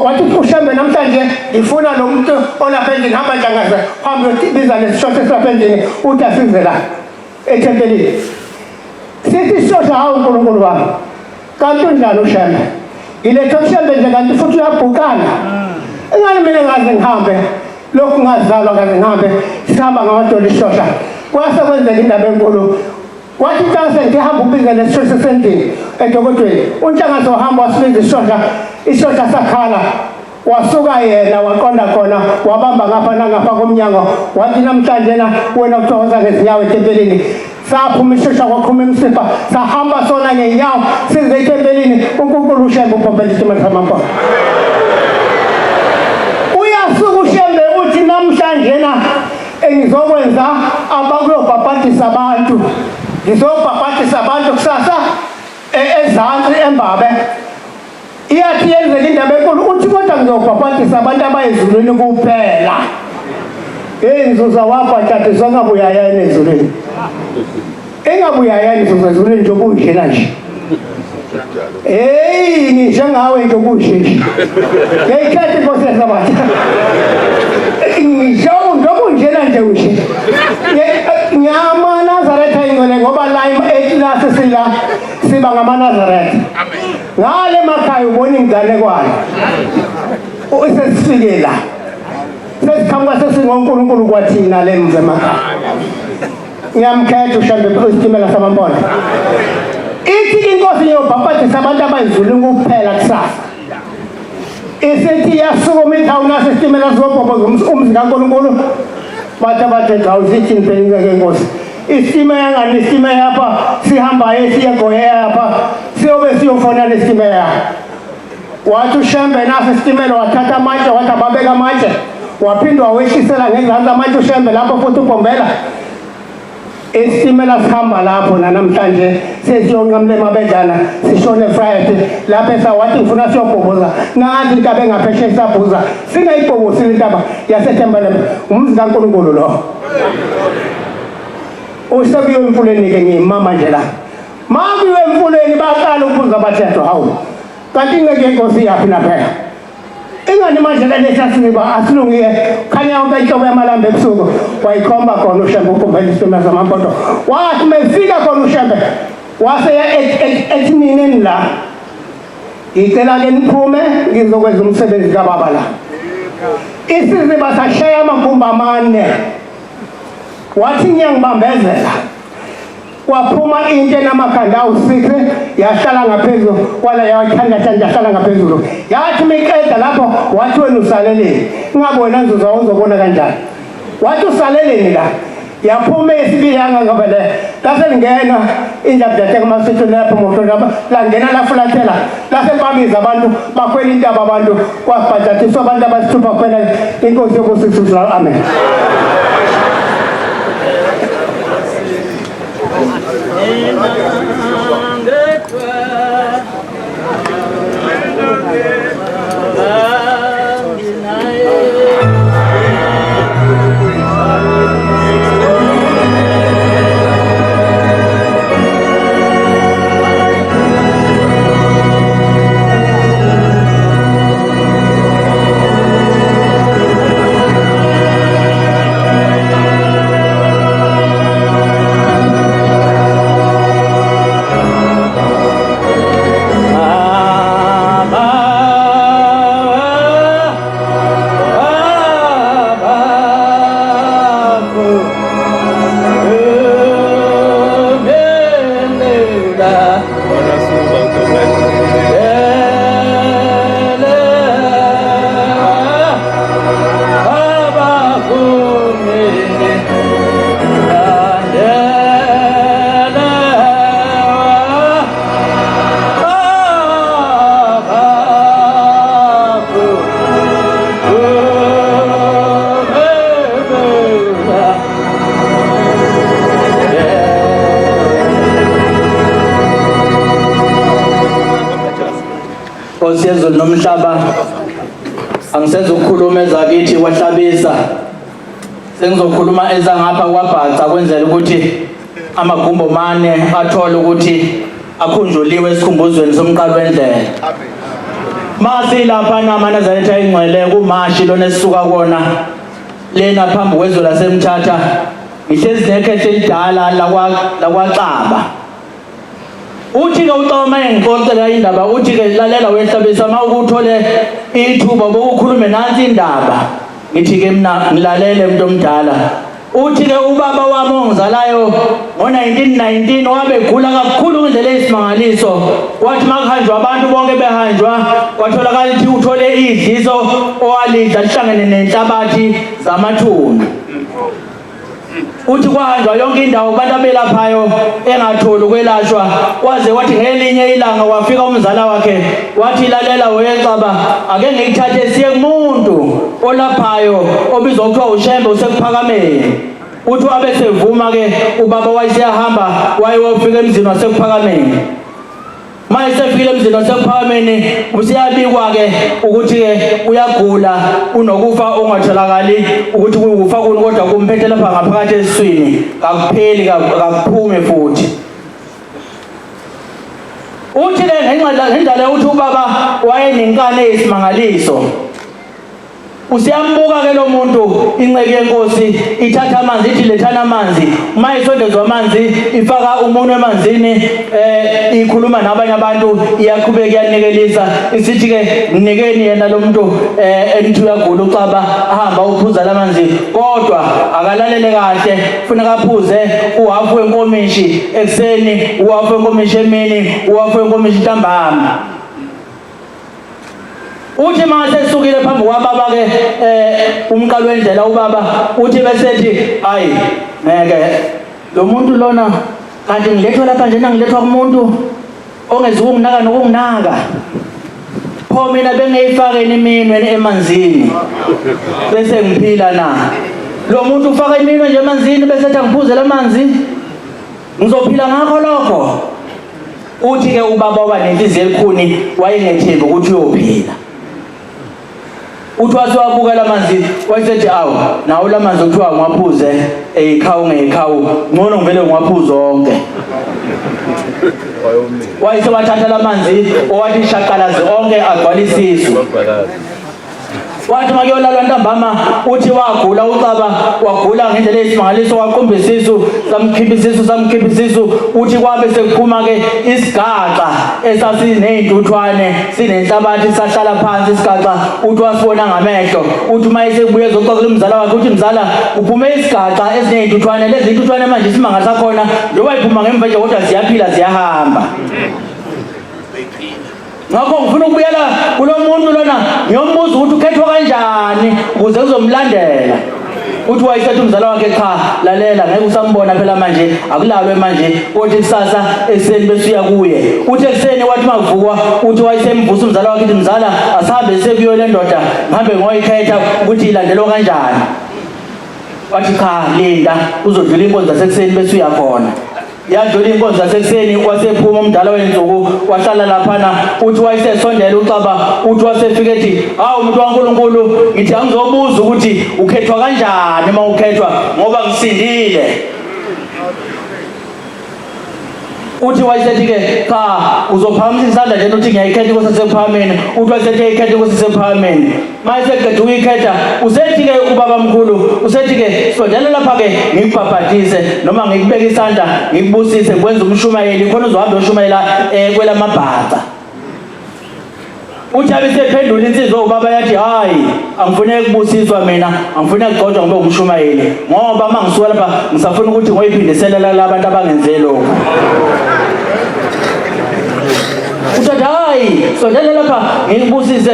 wathi uShembe namhlanje ngifuna lo muntu olapha endlini hamba njangaze hamba uyobiza lesishosha esilapha endlini uthi asize la ethempelini sithi sishosha hawu uNkulunkulu wami kanti unjani uShembe ilethe uShembe nje kanti futhi uyabhukana ingane mina ngaze ngihambe lokhu ngazalwa ngaze ngihambe sihamba ngamadolo ishosha kwase kwenzeka indaba enkulu wathi Ntangase ngihamba ubiza lesishosha sendlini edokodweni uNtangase wahamba wasibiza ishosha sakhala wasuka yena waqonda khona wabamba ngapha nangapha komnyango wathi namhlanje na wena uthokoza ngezinyawo etempelini saphuma ishosha kwaqhuma imsipha sahamba sona ngenyawo size etempelini uNkulunkulu uShembe uBombela isitimela samampondo uyasuka uShembe uthi namhlanje na engizokwenza abakuyobhabhatisa abantu ngizobhabhatisa abantu kusasa ezantsi eMbabe iyathi yenzeka indaba enkulu uthi kodwa ngizobhabhatisa abantu abayezulwini kuphela inzuza wabhatata zongabuya yena ezulwini engabuya yena inzuza ezulwini nje ubunjena nje njengawe nje ubunjena ngiyikhethe inkosi yasabatha njena nje ushe nyama Nazareth ingcwele ngoba la sisila siba ngama Nazareth ngale makhaya ubona ingane kwayo usesifikele la sesikhamba sesingonkulunkulu kwathina lemve emakhaya ngiyamkhetha uShembe isitimela samampondo ithi inkosi yobhabhatisa abantu abayizulu kuphela kusasa isithi yasukuma ithawuna sesitimela sizobhobhoza umzi kaNkulunkulu bathe awuzithi ngiphenike inkosi isitime yangani isitime yapha sihamba siye goye yapha siyobe siyofona lesitime yapha wathi uShembe naso isitimela wathatha amatshe wathi ababeka amatshe waphindwa wehlisela ngezantsi amatshe uShembe lapho futhi uBombela isitimela sihamba lapho namhlanje sesiyonqamla emabedlana sishone Friday lapho esawathi ngifuna siyobhoboza nanti intaba engaphesheya isabhuza singayibhobosile intaba yaseThembalembe umzi kaNkulunkulu lo usebiyo emfuleni ke ngimama nje la makuyo emfuleni baqala ukubuza bathetho hawu kanti ngeke inkosi yaphi naphela ingani manje lesasiba asilungiye khanya yonke inhlobo yamalamba ebusuku wayikhomba khona uShembe uBombela isitimela samampondo wathi mefika khona uShembe wase ethinini la icela ke niphume ngizokwenza umsebenzi kaBaba la isiziba sashaya amagumba amane wathi ngiyangibambezela waphuma into enamakhanda awu-6 yahlala ngaphezulu kwala yathandathandatha yahlala ngaphezulu yathi miqeda lapho wathi wena usaleleni ingabe wena nzuza uzobona kanjani wathi usaleleni la yaphuma esibili yangangabele laselingena injabudate kumasithu lapho moto langena lafulathela lasebamiza abantu bakhwela intaba abantu kwabhajatiswa abantu abasithupha khwela inkosi yokusisuzula amen. Siyezulu nomhlaba angisezokhuluma ezakithi kwahlabisa sengizokhuluma ezangapha kwaBhaca kwenzela ukuthi amagumbo mane athole ukuthi akhunjuliwe esikhumbuzweni somqalo wendlela. Masi lapha namanazarete ayingcwele kumashi lona esisuka kona lena phambi kwezwe laseMthatha ngihlezi nekhehle elidala lakwaXaba. Uthi-ke uCaba engixoxela indaba uthi-ke lalela wehlabisa uma ukuthole ithuba bokukhulume nansi indaba. Ngithi-ke mina ngilalele umuntu omdala. Uthi-ke ubaba wami ongizalayo ngo-1919 wabegula kakhulu ngendlela eyisimangaliso. Wathi makuhanjwa abantu bonke behanjwa kwatholakala ukuthi uthole idliso owalidla lihlangene nenhlabathi zamathuna. Uthi kwahanjwa yonke indawo abantu abelaphayo engatholi ukwelashwa kwaze wathi ngelinye ilanga wafika umzala wakhe wathi lalela weCaba ake ngikuthathe siye kumuntu olaphayo obizwa kuthiwa uShembe usekuphakameni. Uthi wabe sevuma ke ubaba wayesehamba wayewofika emzini wasekuphakameni. Manje sefikile emzini wasekuphakameni usiyabikwa ke ukuthi ke uyagula unokufa ongatholakali ukuthi kufa kuni kodwa kumphethe lapha ngaphakathi esiswini kakupheli kakuphume futhi. Uthi ke ngendlela uthi ubaba wayenenkane eyisimangaliso. Usiyambuka ke lo muntu inceke yenkosi ithatha amanzi ithi lethana amanzi uma isondezwa amanzi ifaka umunwe emanzini ikhuluma nabanye abantu iyaqhubeka iyanikelisa isithi ke nikeni yena lo muntu enithi uyagula uCaba ahamba uphuza lamanzi kodwa akalalele kahle kufuneka aphuze uhafu wenkomishi ekseni uhafu wenkomishi emini uhafu wenkomishi ntambama. Uthi mase sukile phambi kwababa ke umqalo wendlela ubaba uthi besethi hayi ngeke lo muntu lona kanti ngilethwa lapha nje ngilethwa kumuntu ongeziwe ukunaka nokunginaka pho mina bengeyifakeni iminwe emanzini bese ngiphila na. Lo muntu ufaka iminwe nje emanzini bese ethi ngiphuzela amanzi ngizophila ngakho lokho. Uthi ke ubaba wabanenhliziyo elikhuni wayengethembi ukuthi uyophila. Uthi wabuka lamanzi wayesethi awu nawo lamanzi kuthiwa ngwaphuze eyikhawu ngekhawu ngcono ngivele ngwaphuza onke. Wayese wathatha lamanzi owathi shaqalazi onke agcwala isisu. Wathi makuyolalwa ntambama uthi wagula uCaba wagula ngendlela eyisimangaliso waqumba isisu samkhipha isisu. Uthi kwabe sekuphuma ke isigaxa esasiney'ntuthwane sinenhlabathi sahlala phansi isigaxa. Uthi wasibona ngamehlo uthi uma esebuye ezoxoxela umzala wakhe uthi mzala kuphume isigaxa esiney'ntuthwane lezi iy'ntuthwane manje isimanga sakhona njengoba iphuma ngemva nje kodwa ziyaphila ziyahamba. Ngakho ngifuna ukubuyela kulo muntu lona ngiyombuza ukuthi ukhethwa kanjani ukuze uzomlandela. Uthi wayesethi umzala wakhe cha lalela ngeke usambona phela manje akulalwe manje uthi kusasa ekseni bese uya kuye. Uthi ekseni wathi makuvukwa uthi wayesemvusa umzala wakhe uthi mzala asihambe sekuyo le ndoda ngihambe ngoyikhetha ukuthi ilandelwa kanjani. Wathi cha linda uzodlula inkonzo zasekuseni bese uyakhona. Yadlula inkonzo zasekuseni wasephuma umdala wenzuku wahlala laphana. Uthi wayesesondela uCaba uthi wasefika ethi hawu umuntu waNkulunkulu ngithi angizobuza ukuthi ukhethwa kanjani uma ukhethwa ngoba ngisindile. Uthi wayesethi ke cha uzophakamisa isandla nje uthi ngiyayikhetha inkosi esephakameni. Uthi wayesethi ngiyayikhetha inkosi esephakameni. Mase eqeda ukuyikhetha usethi ke ubaba mkhulu usethi ke sondela lapha ke ngikubhabhatise noma ngikubeka isandla ngikubusise kwenza umshumayeli khona uzohamba ushumayela kwelamabhaca. Uthi abesephendula insizwa ubaba yathi hayi angifune ukubusiswa mina angifune ukugcotshwa ngibe umshumayeli ngoba mangisuka lapha ngisafuna ukuthi ngoyiphindiselela labantu abangenze lokho. Uthi hayi sondela lapha ngikubusise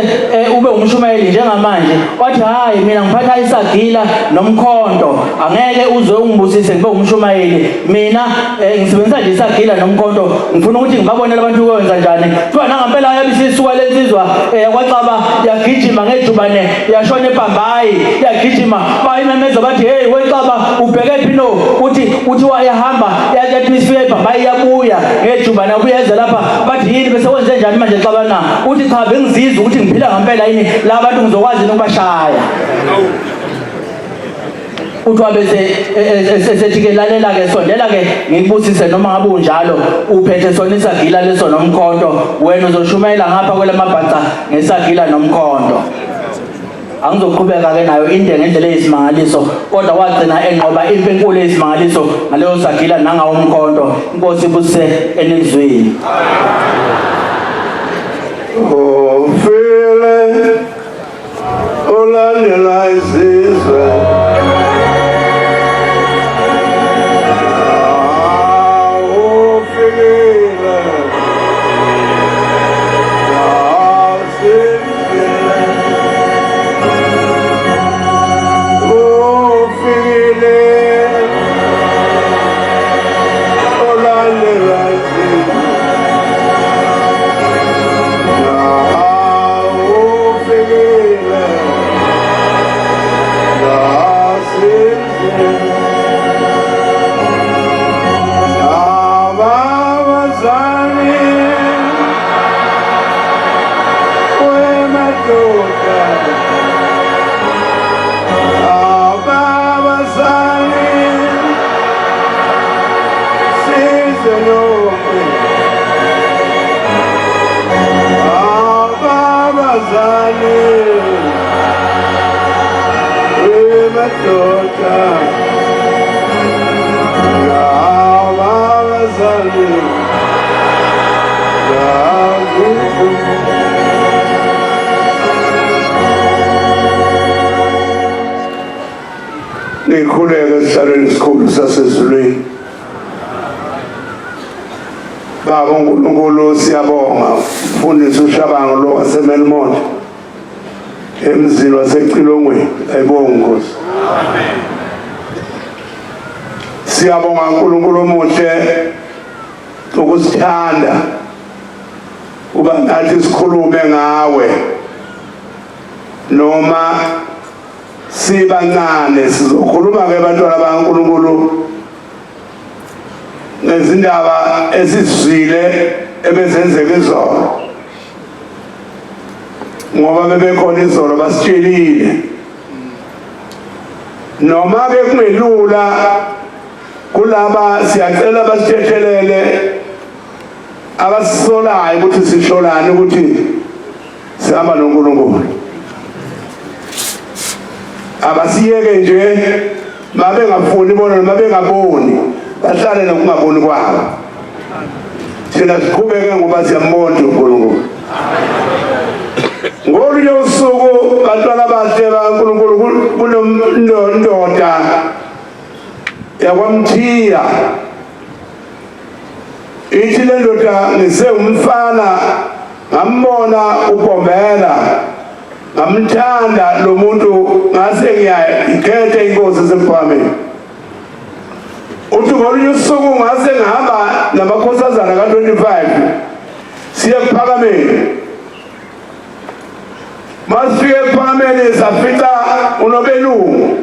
ube umshumayeli njengamanje. Wathi hayi mina ngiphatha isagila nomkhonto angeke uze ungibusise ngibe umshumayeli mina ngisebenzisa nje isagila nomkhonto ngifuna ukuthi ngibabonele abantu ukwenza njani. Kuthiwa nangampela yabisisuka lensizwa kwaXaba yagijima ngejubane yashona eBhambayi yagijima bayimemeza bathi hey weXaba ubheke phino uthi wayahamba yathi isifike eBhambayi yabuya ngejubane ubuyeza lapha bathi yini bese wenze njani manje Xaba na. Uthi cha bengizizwa ukuthi ngiphila ngempela yini la bantu ngizokwazi ukubashaya. uthi wabese esethi-ke lalela-ke sondela-ke ngikubusise noma ngabe unjalo uphethe sona isagila leso nomkhonto wena uzoshumayela ngapha kwela mabhaca ngesagila nomkhonto. Angizoqhubeka-ke nayo into ngendlela eyisimangaliso kodwa wagcina enqoba impi enkulu eyisimangaliso ngaleyo sagila nangawo umkhonto. Inkosi ibusise enizweni. Ufile ulandela izizwe ufile ufile ulandela izizwe Nikhuleke esihlalweni esikhulu sasezulwini. Baba uNkulunkulu siyabonga mfundisi uShabango lo waseMelmont emzini waseCilongweni. Ayibonge Nkosi. Amen. Siyabonga uNkulunkulu omuhle ukusithanda uba nathi sikhulume ngawe noma sibancane sizokhuluma ke bantwana bakaNkulunkulu ngezindaba ezizwile ebezenzeka izolo ngoba bebekhona izolo basitshelile noma ke kungelula kulaba siyacela basithethelele abasisolayo ukuthi sisholane ukuthi sihamba noNkulunkulu. Abasiyeke nje mabe ngafuni bona noma bengaboni bahlale nokungaboni kwabo. Thina siqhubeke ngoba siyambona uNkulunkulu. Ngolunye usuku bantwana bahle bakaNkulunkulu kunomndoda yakwamthiya. Ithi le ndoda ngise umfana ngambona uBombela ngamthanda lo muntu ngase ngiyayikhetha inkosi esemphambili. Uthi ngolunye usuku ngase ngihamba namakhosazana ka-25 siye ePhakameni. Masifike ePhakameni safica uNobelungu.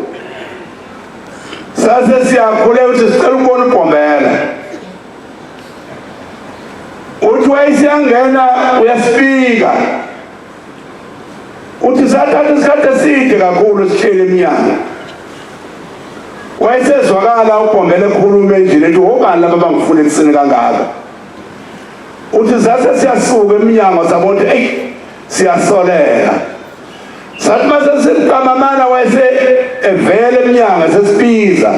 Sase siyakhule ukuthi sicela ukubona uBombela. Uthi wayesiyangena uyasifika. Uthi sathatha isikhathi eside kakhulu sihlele emnyango. Wayesezwakala uBombela ekhuluma endlini ethi obani laba bangifuna ekuseni kangaka. Uthi sase siyasuka emnyango sabona ukuthi hey siyasoleka. Sathi mase siqamamana wayese evele emnyango sesibiza.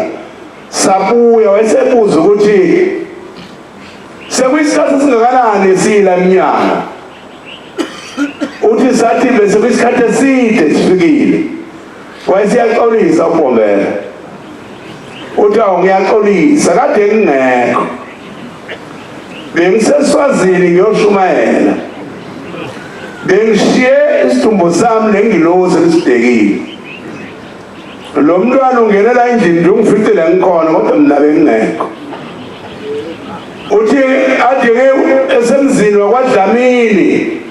Sabuya wayesebuza ukuthi sekuyisikhathi singakanani sila emnyango. Uthi sathi bese kwisikhathi eside sifikile. Wayesiyaxolisa uBombela. Uthi ngiyaxolisa kade ngingekho. Bengiseswazini ngiyoshumayela. Bengishiye isidumbu sami nengilozi lisidekile. Lo mntwana ungenela endlini nje ungifice la ngikhona kodwa mina bengingekho. Uthi adike esemzini wakwaDlamini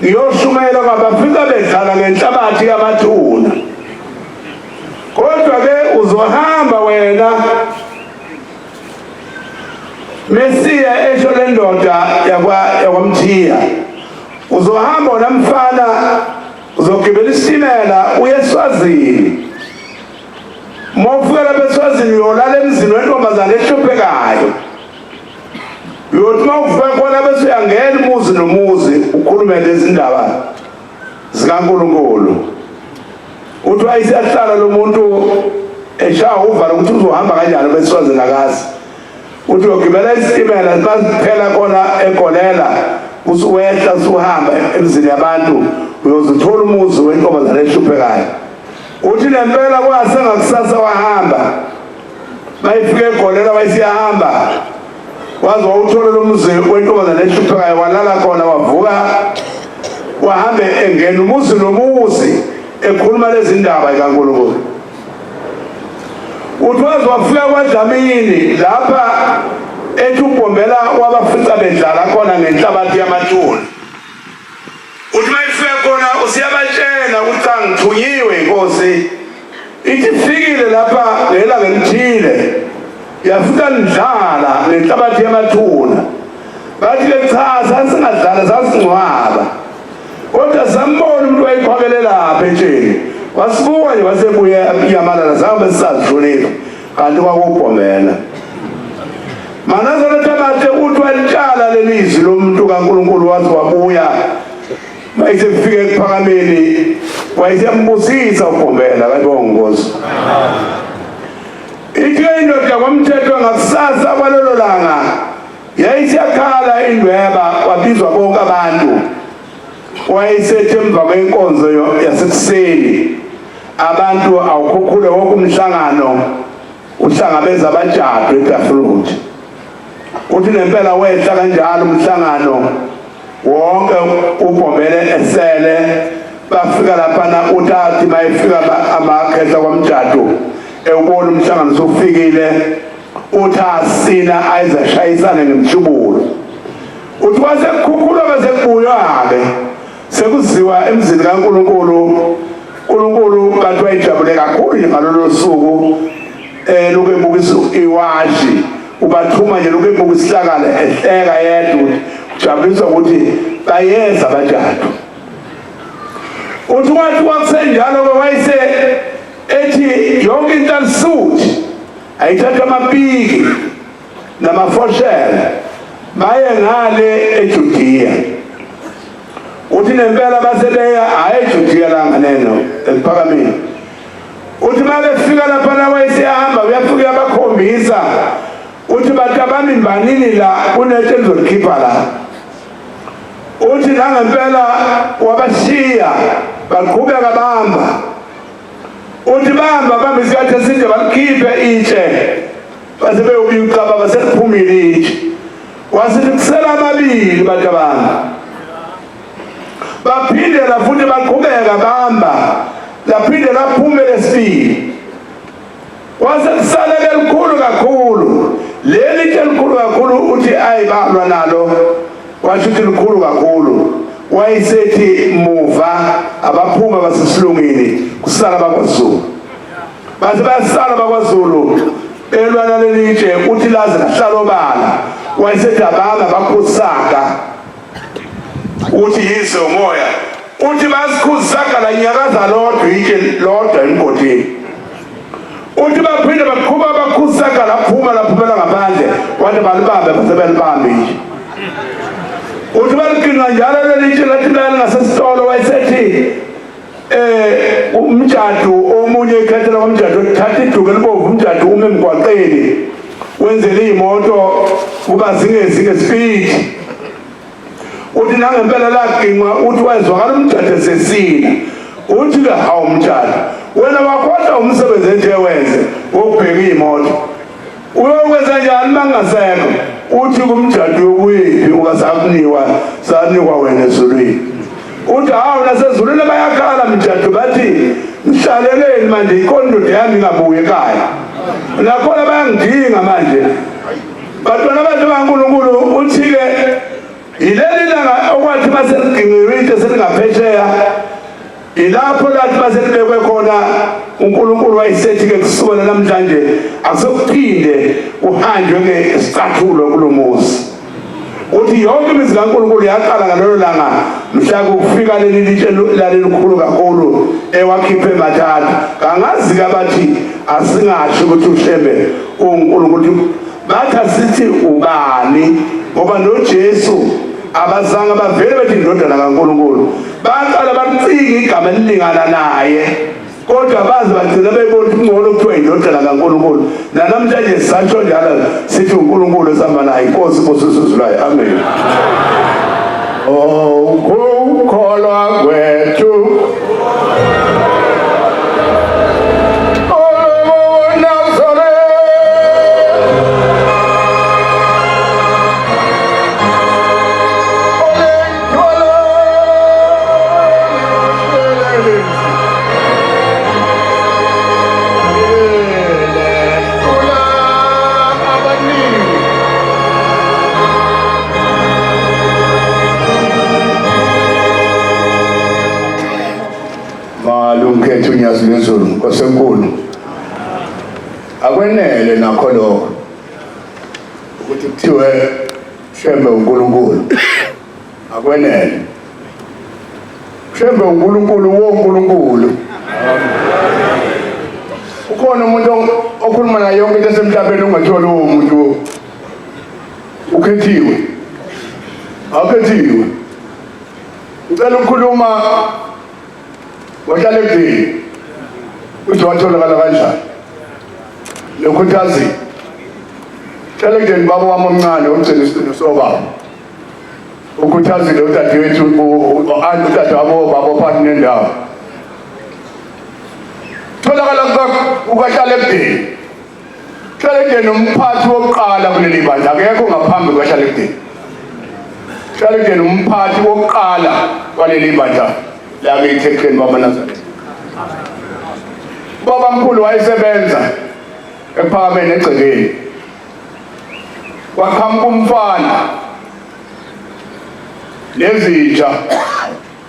ngiyoshumayela ngabafika bedlala ngenhlabathi yamathuna. Kodwa ke uzohamba wena Mesiya esho le ndoda yakwamthiya. Uzohamba unamfana uzogibela isitimela uye eSwazini. mawufika lapha eSwazini uyolala emzini wentombazane ehluphekayo, uyothi mawufika khona bese uyangena umuzi nomuzi ukhulume lezi ndaba zikaNkulunkulu. Uthi wayesiyahlala lo muntu eshaya uvalo ukuthi uzohamba kanjani beSwazini akazi. Uthi uyogibela isitimela masiphela khona eGolela usuwehla usuhamba emzini yabantu uyozithola umuzi wentombazane ehluphekayo. Uthi nempela kwasenga kusasa wahamba bayifike eGolela wayesiyahamba waze wawuthola lo muzi wentombazane ehluphekayo walala khona wavuka wahambe engena umuzi nomuzi ekhuluma lezi ndaba zikaNkulunkulu. Uthi waze wafika kwaDlamini lapha ethi uBhombela wabafica bedlala khona ngenhlabathi yamathuna. Uthi mayifike khona usiyabatshela ukuthi angithunyiwe inkosi ithi fikile lapha ngelanga elithile yafika ndlala ngenhlabathi yamathuna. Bathi ke cha sasingadlala sasingcwaba kodwa sambona umuntu wayiqhwakele lapha etsheni wasibuka nje wasebuya yamalala zange sisadlulile kanti kwakuBhombela. Manazana Tabate uthi walitshala lelizwi lomuntu kaNkulunkulu wathi wabuya mayisefike ekuphakameni wayesembusisa uBhombela kabongozi. Ithi indoda kwamthetho ngakusasa kwalelo langa yayisiyakhala indweba wabizwa bonke abantu. Wayesethe emva kwenkonzo yasekuseni abantu awukhukhule wonke umhlangano uhlangabeza abajadu eTafruthi. Uthi nempela wehla kanjalo umhlangano wonke uBhombela esele bafika lapha utathi mayifika amakhehla kwamjadu ewubona umhlangano sofikile uthasina ayizashayisana ngemshubulo. Uthi wasekukhukhula basekubuya-ke sekuziwa emzini kaNkulunkulu. uNkulunkulu kanti wayijabule kakhulu ngalolo suku lokhu ebukisa iwashi ubathuma nje lokhu ebukisa isihlakala ehleka yedwa ujabuliswa ukuthi bayeza abajadu. Uthi wathi wakusenjalo wayese ethi yonke into alisuthi ayithatha amapiki namafoshela baye ngale eJudiya. Uthi nempela basebeya hayi eJudiya la nganeno ephakameni. Uthi mabefika lapha na wayesihamba uyafika abakhombisa uthi batabami imbanini la kunethe lizokhipha la. Uthi nangempela wabashiya baqhubeka bamba. Uthi bamba isikhathi eside balikhiphe itshe base beyobicaba baseliphumile itshe. Wasithi kusela amabili batabanga baphindela futhi baqhubeka bamba laphinde laphume lesibili. Wasekusala elikhulu kakhulu leli itshe elikhulu kakhulu uthi ayibalwa nalo washo ukuthi likhulu kakhulu. Wayesethi muva abaphuma basesilungini kusala bakwaZulu base bayasala bakwaZulu elwana leli itshe uthi laze lahlala obala. Wayesethi abanga bakhusaka uthi yize umoya uthi basikhusaka la nyakaza lodwa itshe lodwa emgodini. Uthi baphinde baqhuba bakhusaka laphuma laphumela ngaphandle wathi balibambe basebelibambe itshe. Uthi balikinga njalo leli itshe lathi ngasesitolo. Wayesethi umjadu omunye ekhethela komjadu thatha iduku elibovu umjadu ume emgwaqeni wenzele imoto kuba zingezi ngespeed. Uthi nangempela laqinqa uthi wayezwakala umjadu esesina. Uthi ke hawu mjadu wena wakhohlwa umsebenzi enje wenze wokubheka imoto uyokwenza njani mangasekho. Uthi kumjadu yokuyiphi sanikwa wena ezulwini. Uthi hawu nasezulwini bayakhala mjadu bathi mhlaleleni manje ikondodo yami ingabuye ekhaya nakhona bayangidinga manje batwana abantu baNkulunkulu. Uthi-ke yileli langa okwathi baseligingqiwe itshe selingaphesheya ilapho lathi baselibekwe khona uNkulunkulu wayesethi-ke kusukela namhlanje akusokuphinde uhanjwe ngesicathulo kulo muzi. Uthi yonke imizi kaNkulunkulu yaqala ngalelo langa mhla kufika leli litshe lalelikhulu kakhulu ewakhiphe emathathu. Kangazi-ke abathi asingasho ukuthi uShembe uNkulunkulu bathi asithi ubani ngoba noJesu abazange bavele bethi indodana kaNkulunkulu baqala bamcika igama elilingana naye kodwa bazi bagcina bebona ngcono kuthiwa indodana kaNkulunkulu namhlanje sisatsho njalo sithi uNkulunkulu esihamba naye inkosi bosizulayo amen. Ukukholwa kwethu malumkhethu unyazi lwezulu nkosenkulu akwenele nakho lokho ukuthi kuthiwe Shembe uNkulunkulu akwenele Shembe uNkulunkulu woNkulunkulu ukhona umuntu okhuluma naye yonke into esemhlabeni ungathola umuntu ukhethiwe akhethiwe ngicela ukukhuluma wahlala ekudeni uthi watholakala kanjani lokhuthazi hlala ekudeni baba wami omncane ogcina isicelo sobaba ukhuthazile udadewethu udadewabo baba phakathi nendawo tholakala ukahlala ekudeni hlala ekudeni umphathi wokuqala kuleli bandla akekho ngaphambi kwahlala ekudeni hlala ekudeni umphathi wokuqala kwaleli bandla la ngithekeni baba Nazareth baba mkhulu wayesebenza ephakameni egcekeni wakhamba umfana nezinja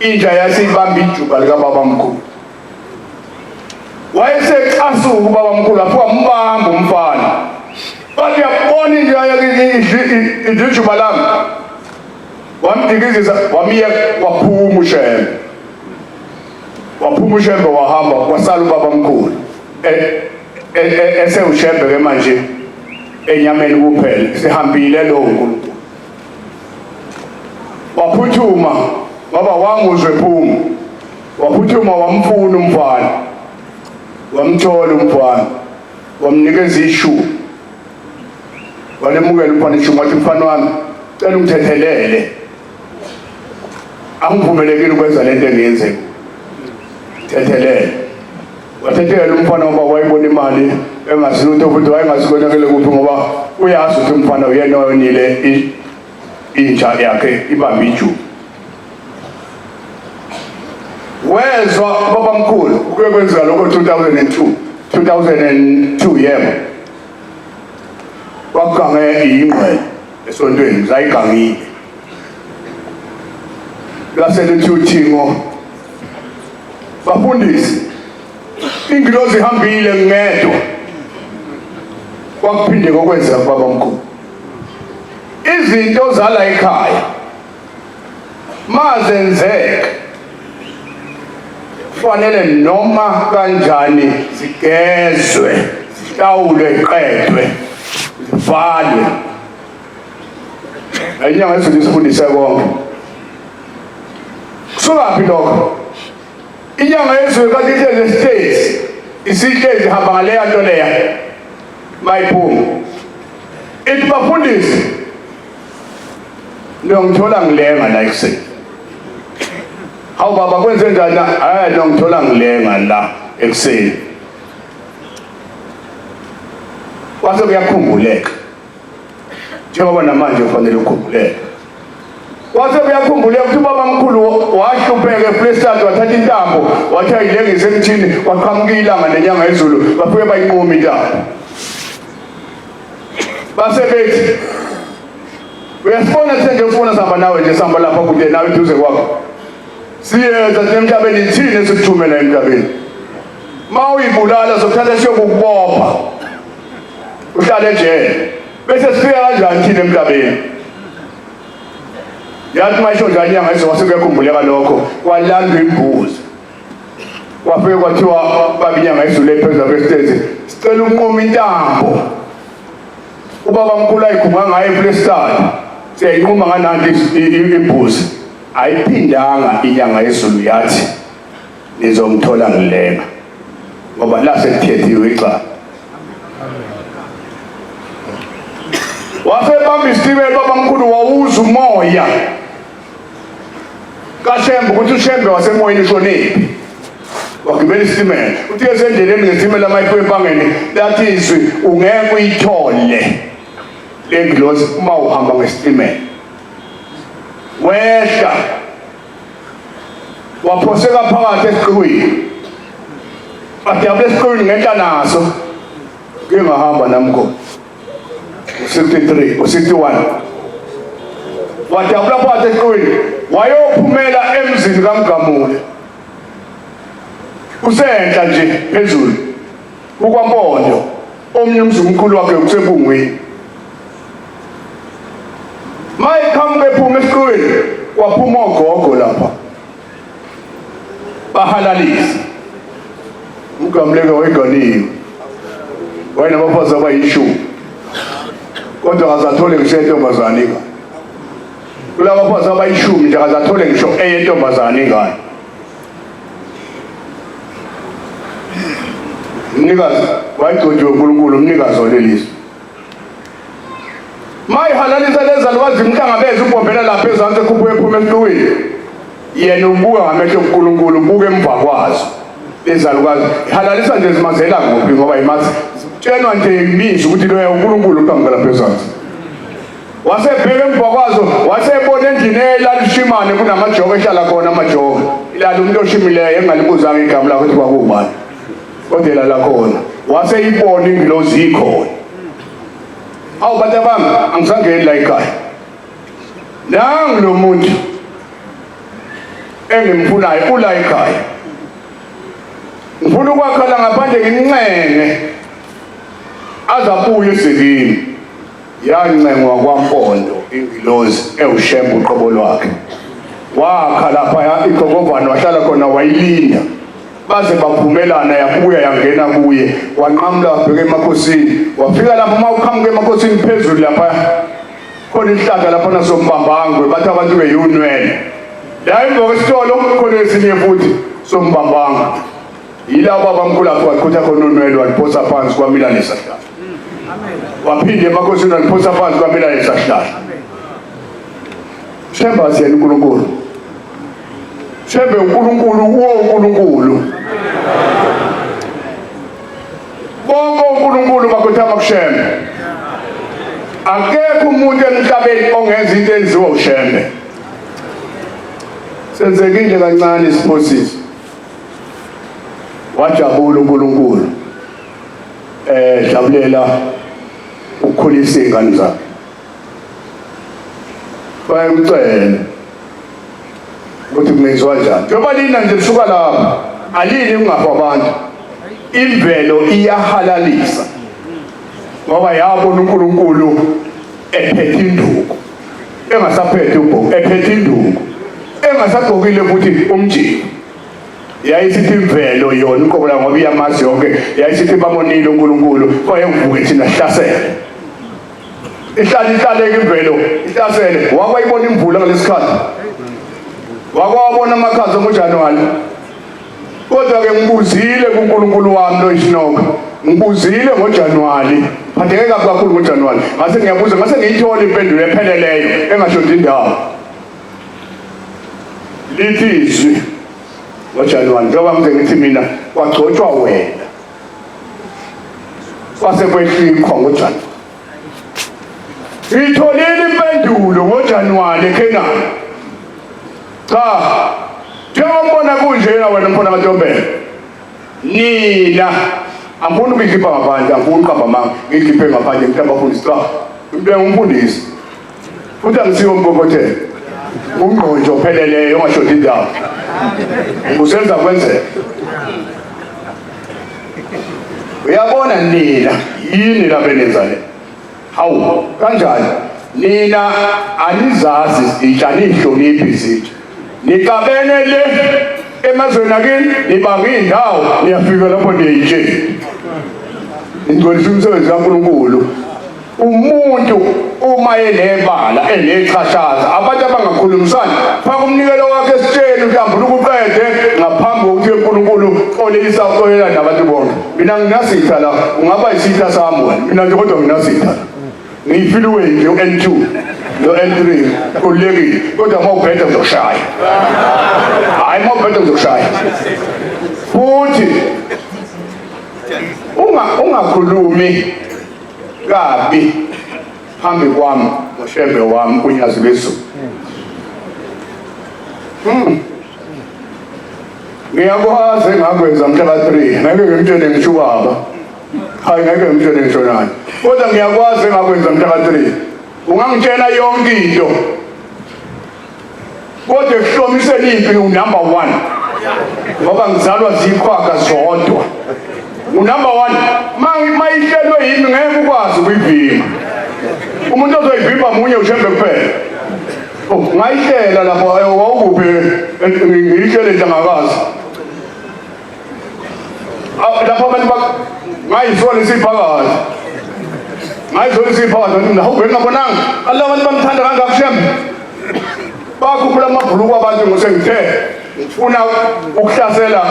inja yasibamba ijuba lika baba mkhulu wayesexasuka ubaba mkhulu afika umbamba umfana bathi yabona inja yakhe ijuba lami wamdikizisa wamiya waphuma uShembe waphuma uShembe wahamba wasala ubaba mkhulu esewuShembe ke manje enyameni kuphela sihambile lo uNkulunkulu waphuthuma ngoba wanguzwe phuma waphuthuma wamfuna umfana wamthola umfana wamnikeza ishu walemukela umfana ishu wathi mfana wami cela ungithethelele angivumelekile ukwenza lento engiyenzeke thethelele wathethelela umfana ngoba wayibona imali engasilutho futhi wayengasikwenakele kuphi ngoba uyazi ukuthi umfana uyena oyonile inja yakhe ibamba ijuba wezwa baba mkhulu kuye kwenzeka lokho 2002 yebo wagange ingqele esontweni zayigangile laselithuthingo bafundisi ingilozi ihambile ngedwa kwakuphinde kokwenzeka baba mkhulu izinto zala ekhaya mazenzeka kufanele noma kanjani zigezwe zihlawulwe iqedwe zivalwe inyanga ezulu isifundise konke kusukaphi lokho inyanga ezulu kanti ihlezi stage isihlezi ihamba ngaleya nto leya mayiphuma ithi bafundisi ngithola ngilenga la ekuseni hawu baba kwenze njani hayi ngithola ngilenga la ekuseni kwase kuyakhumbuleka njengoba namanje ufanele ukhumbuleke kwase kuyakhumbuleka ukuthi baba mkhulu wahlupheka ePlestad wathatha intambo wathi ayilengise emthini waqhamuka ilanga nenyanga ezulu bafike bayinquma intambo base bethi uyasibona senje ufuna sihamba nawe nje sihamba lapha kude nawe eduze kwakho siyenza emhlabeni thini esikuthumela emhlabeni mawuyibulala sokuthatha siyokubopha uhlale ejele bese sifika kanjani thina emhlabeni yathi mayisho njani nyanga izo wasekuyakhumbuleka lokho kwalandwa imbuzi kwafike kwathiwa babinyanga izulu ephezulu kwesitezi sicela unqoma intambo ubaba mkhulu ayikhunga ngayo ePlestad siyayinquma ngananti imbuzi ayiphindanga inyanga yezulu yathi nizomthola ngilenga ngoba la sekuthethiwe xa wasebamba isitimela baba mkhulu wawuza umoya kaShembe ukuthi uShembe wasemoyeni ushonephi wagibela isitimela uthi esendleleni ngesitimela mayifike empangeni lathi izwi ungeke uyithole lengilosi uma uhamba ngesitimela wehla waphoseka phakathi esiqiwini adabule esiqiwini ngenta naso ngingahamba namkho 63 61 wadabula phakathi esiqiwini wayophumela emzini kaMgamule usenhla nje phezulu ukwampondo omnye umzumkhulu wakhe usebungweni mayikhamuke ephuma esiqiwini waphuma ogogo lapha bahalalisa uGamleke wayeganiwe wayenabafazi abayishumi kodwa akazathole ngisho entombazane ingane kulaba bafazi abayishumi nje akazathole ngisho entombazane ingane umnikazi wayigcotshiwe uNkulunkulu umnikazi walelizwe mayihalalisa lezalukwazi imhlangabeze ubhombela lapha ezansi ekhuphuke ephuma esiqiwini yena ubuka ngamehlo uNkulunkulu ubuke emva kwazo lezalukwazi halalisa nje zimazela kuphi ngoba imazi tshenwa nje imizwa ukuthi loya uNkulunkulu uqhamuka lapha ezansi wasebheka emva kwazo wasebona endlini elalishimane kunamajoke ehlala khona amajoke ilali umuntu oshimileyo engalibuzanga igama lakhe ukuthi kwakubani kodwa la khona waseyibona ingilozi ikhona awu bantu bami angisangeni la ekhaya nangu lo muntu engimfunayo ula ekhaya ngifuna ukwakhala ngaphandle ngincenge azabuye esikini yancengwa kwaMpondo ingilozi ewuShembe uqobo lwakhe wakha lapha iGogovane wahlala khona wayilinda baze baphumelana yabuya yangena kuye wanqamla wabheka emakhosini wafika lapha uma uqhamuka emakhosini phezulu lapha khona isihlahla lapha nasombambangwe bathi abantu beyunwele la emva kwesitolo khona esinye futhi sombambanga yila baba mkhulu apho waqhutha khona unwele waphosa phansi kwamila lesahlahla waphinde emakhosini waphosa phansi kwamila lesahlahla Shembe asiyena uNkulunkulu Shembe uNkulunkulu wo uNkulunkulu bonke uNkulunkulu bakuthama kuShembe akekho umuntu emhlabeni ongenza into enziwa uShembe senzekile kancane isiphosisi wajabula uNkulunkulu jabulela ukukhulisa izingane zakhe bayamcela ukuthi kumenzwa kanjani njengoba lina nje lisuka lapha alini ungafa abantu imvelo iyahalalisa ngoba yabona uNkulunkulu ephethe induku engasaphethe ubhobo ephethe induku engasagqokile futhi umjini yayisithi imvelo yona uqobola ngoba iyamazi yonke yayisithi bamonile uNkulunkulu kwayengivuke thina hlasele ihlaleke imvelo ihlasele wakwayibona imvula ngalesikhathi wakwabona amakhaza ngoJanuwari kodwa ke ngibuzile kuNkulunkulu wami lo Isinoka ngibuzile ngoJanuwari phatheke kakhulu ngoJanuwari ngase ngiyabuza ngase ngiyithola impendulo epheleleyo engashonti indawo lithi izwi ngoJanuwari njengoba mse ngithi mina kwagcotshwa wena kwasekwehlikwa ngoJanuwari ngitholile impendulo ngoJanuwari eKenani cha njengombona kunjena wena mfana kaNtombela nina angifuni ukuyikhipha ngaphandle angifuni uqamba manga ngiyikhiphe ngaphandle mhlawumbe abafundisi cha impela ngumfundisi futhi angisiwo umkokothela ungqonjo opheleleyo ongashonti indawo usenza kwenzeka uyabona nina yini la benenza le hawu kanjani nina anizazi itshani ihloniphi izinto nikabene le emazweni akini nibanga indawo niyafika lapho niyayitshela ingcolisa umsebenzi kaNkulunkulu. Umuntu uma enebala enechashaza abantu abangakhulumisani faka umnikelo wakhe esitsheni mhlawumbe ukuqede ngaphambi kokuthi uNkulunkulu olelisa oyelela nabantu bonke. Mina nginasitha la ungaba isitha sami wena. Mina nje kodwa nginasitha. Ngifiliwe nje N2 no N3 kulekile kodwa mawubheda uzoshaya. Hayi mawubheda uzoshaya. Futhi ungakhulumi kabi phambi kwami ngoshembe wami kunyazi bezulu. Ngiyakwazi engakwenza mhla ka3 ngeke ngimtshele ngisho baba. Hayi ngeke ngimtshele ngisho nani. Kodwa ngiyakwazi engakwenza mhla ka3. Ungangitshela yonke into. Kodwa ehlomiseni ipi unumber 1. Ngoba ngizalwa zikhwaka zodwa. Unumber 1 mayihlelwe yimi ngeke ukwazi ukuyivimba. Umuntu ozoyivimba munye ushembe kuphela. Ngayihlela lapho wawukuphi ngiyihlele njengakazi. Lapho abantu ngayisola isiphakathi. Ngayisola isiphakathi mina awubheka ngabonanga. Allah abantu bamthanda kangaka shembe. Bakhuphula amabhuluku abantu ngosengithe ufuna ukuhlasela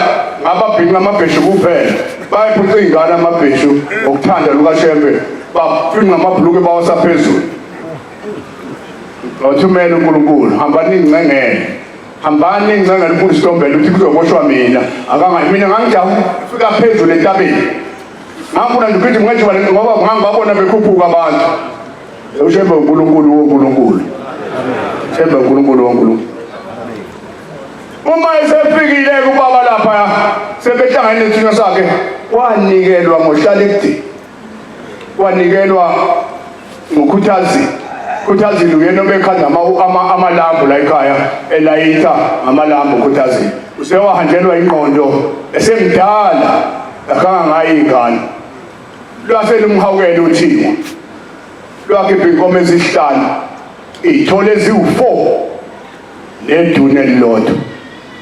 ngababhinqa amabheshu kuphela. Bayiphuca ingane amabheshu okuthanda lukaShembe bafinqa amabhuluku bawasa phezulu. Wathumela uNkulunkulu hambani ingcengele. Hambani ingcengele umuntu Sitombela uthi kuzoboshwa mina. Mina ngangijabula fika phezulu entabeni. Ngafuna nje ukuthi ngejwa ngoba ngangibabona bekhuphuka abantu. uShembe uNkulunkulu woNkulunkulu. Shembe uNkulunkulu woNkulunkulu. Uma esefikile kubaba lapha sebehlangene nesithunywa sakhe wanikelwa ngohlalekudeni. Wanikelwa ngukhuthazini. Khuthazini uyena obekhanda amalambu la ekhaya elayitha amalambu Khuthazini. Usewahanjelwa ingqondo esemdala akangangayingane. Lwase lumhawukela uThixo. Lwakhipha inkomo ezisihlanu. Ithole eziwu4 nedune elilodwa.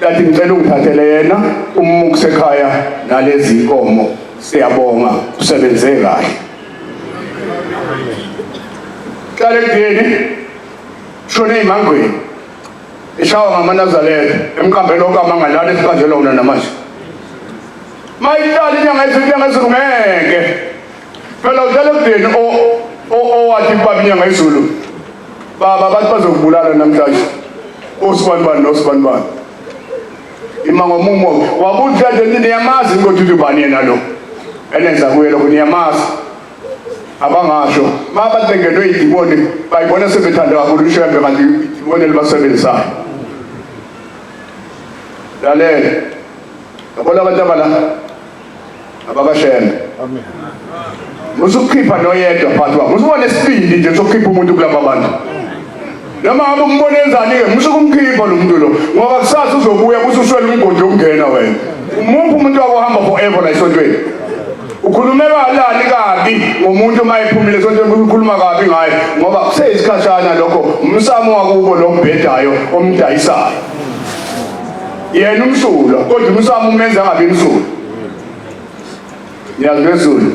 Lathi ngicela ungithathele yena umukuse ekhaya nalezi inkomo. Siyabonga usebenze kahle. Kale kudeni shone imangweni. Ishawa ngamaNazaretha emqambeni okamangalala esiqanjelwa wona namanje. Mayihlala inyanga ezulu ngeke. Phela udlala kudeni owathi baba inyanga ezulu. Baba abantu bazokubulala namhlanje. Osibanibani nosibanibani. Imango mumo wabuthi nje niyamazi ngokuthi ubani yena lo. Enenza kuye lokho niyamazi. Abangasho mabatengelwe idibone bayibona sebethanda kakhulu uShembe kanti idibone libasebenzayo. Lalela. Yabona abantu abala abakaShembe. Amen. Musukhipha noyedwa phakathi kwabo. Musubone isibindi nje sokukhipha umuntu kulabo abantu. Noma ngabe umbone enzani ke musukumkhipha lo muntu lo ngoba kusasa uzobuya kususwela umgodi okungena wena. Umuntu wakuhamba forever la esontweni. Ukhulumela lani kabi ngomuntu mayiphumile esontweni ukhuluma kabi ngaye ngoba kuseyisikhashana lokho umsamo wakubo lo mbhedayo omdayisayo. Yena umsulo kodwa umsamo umenza ngabe umsulo. Yazwezulu.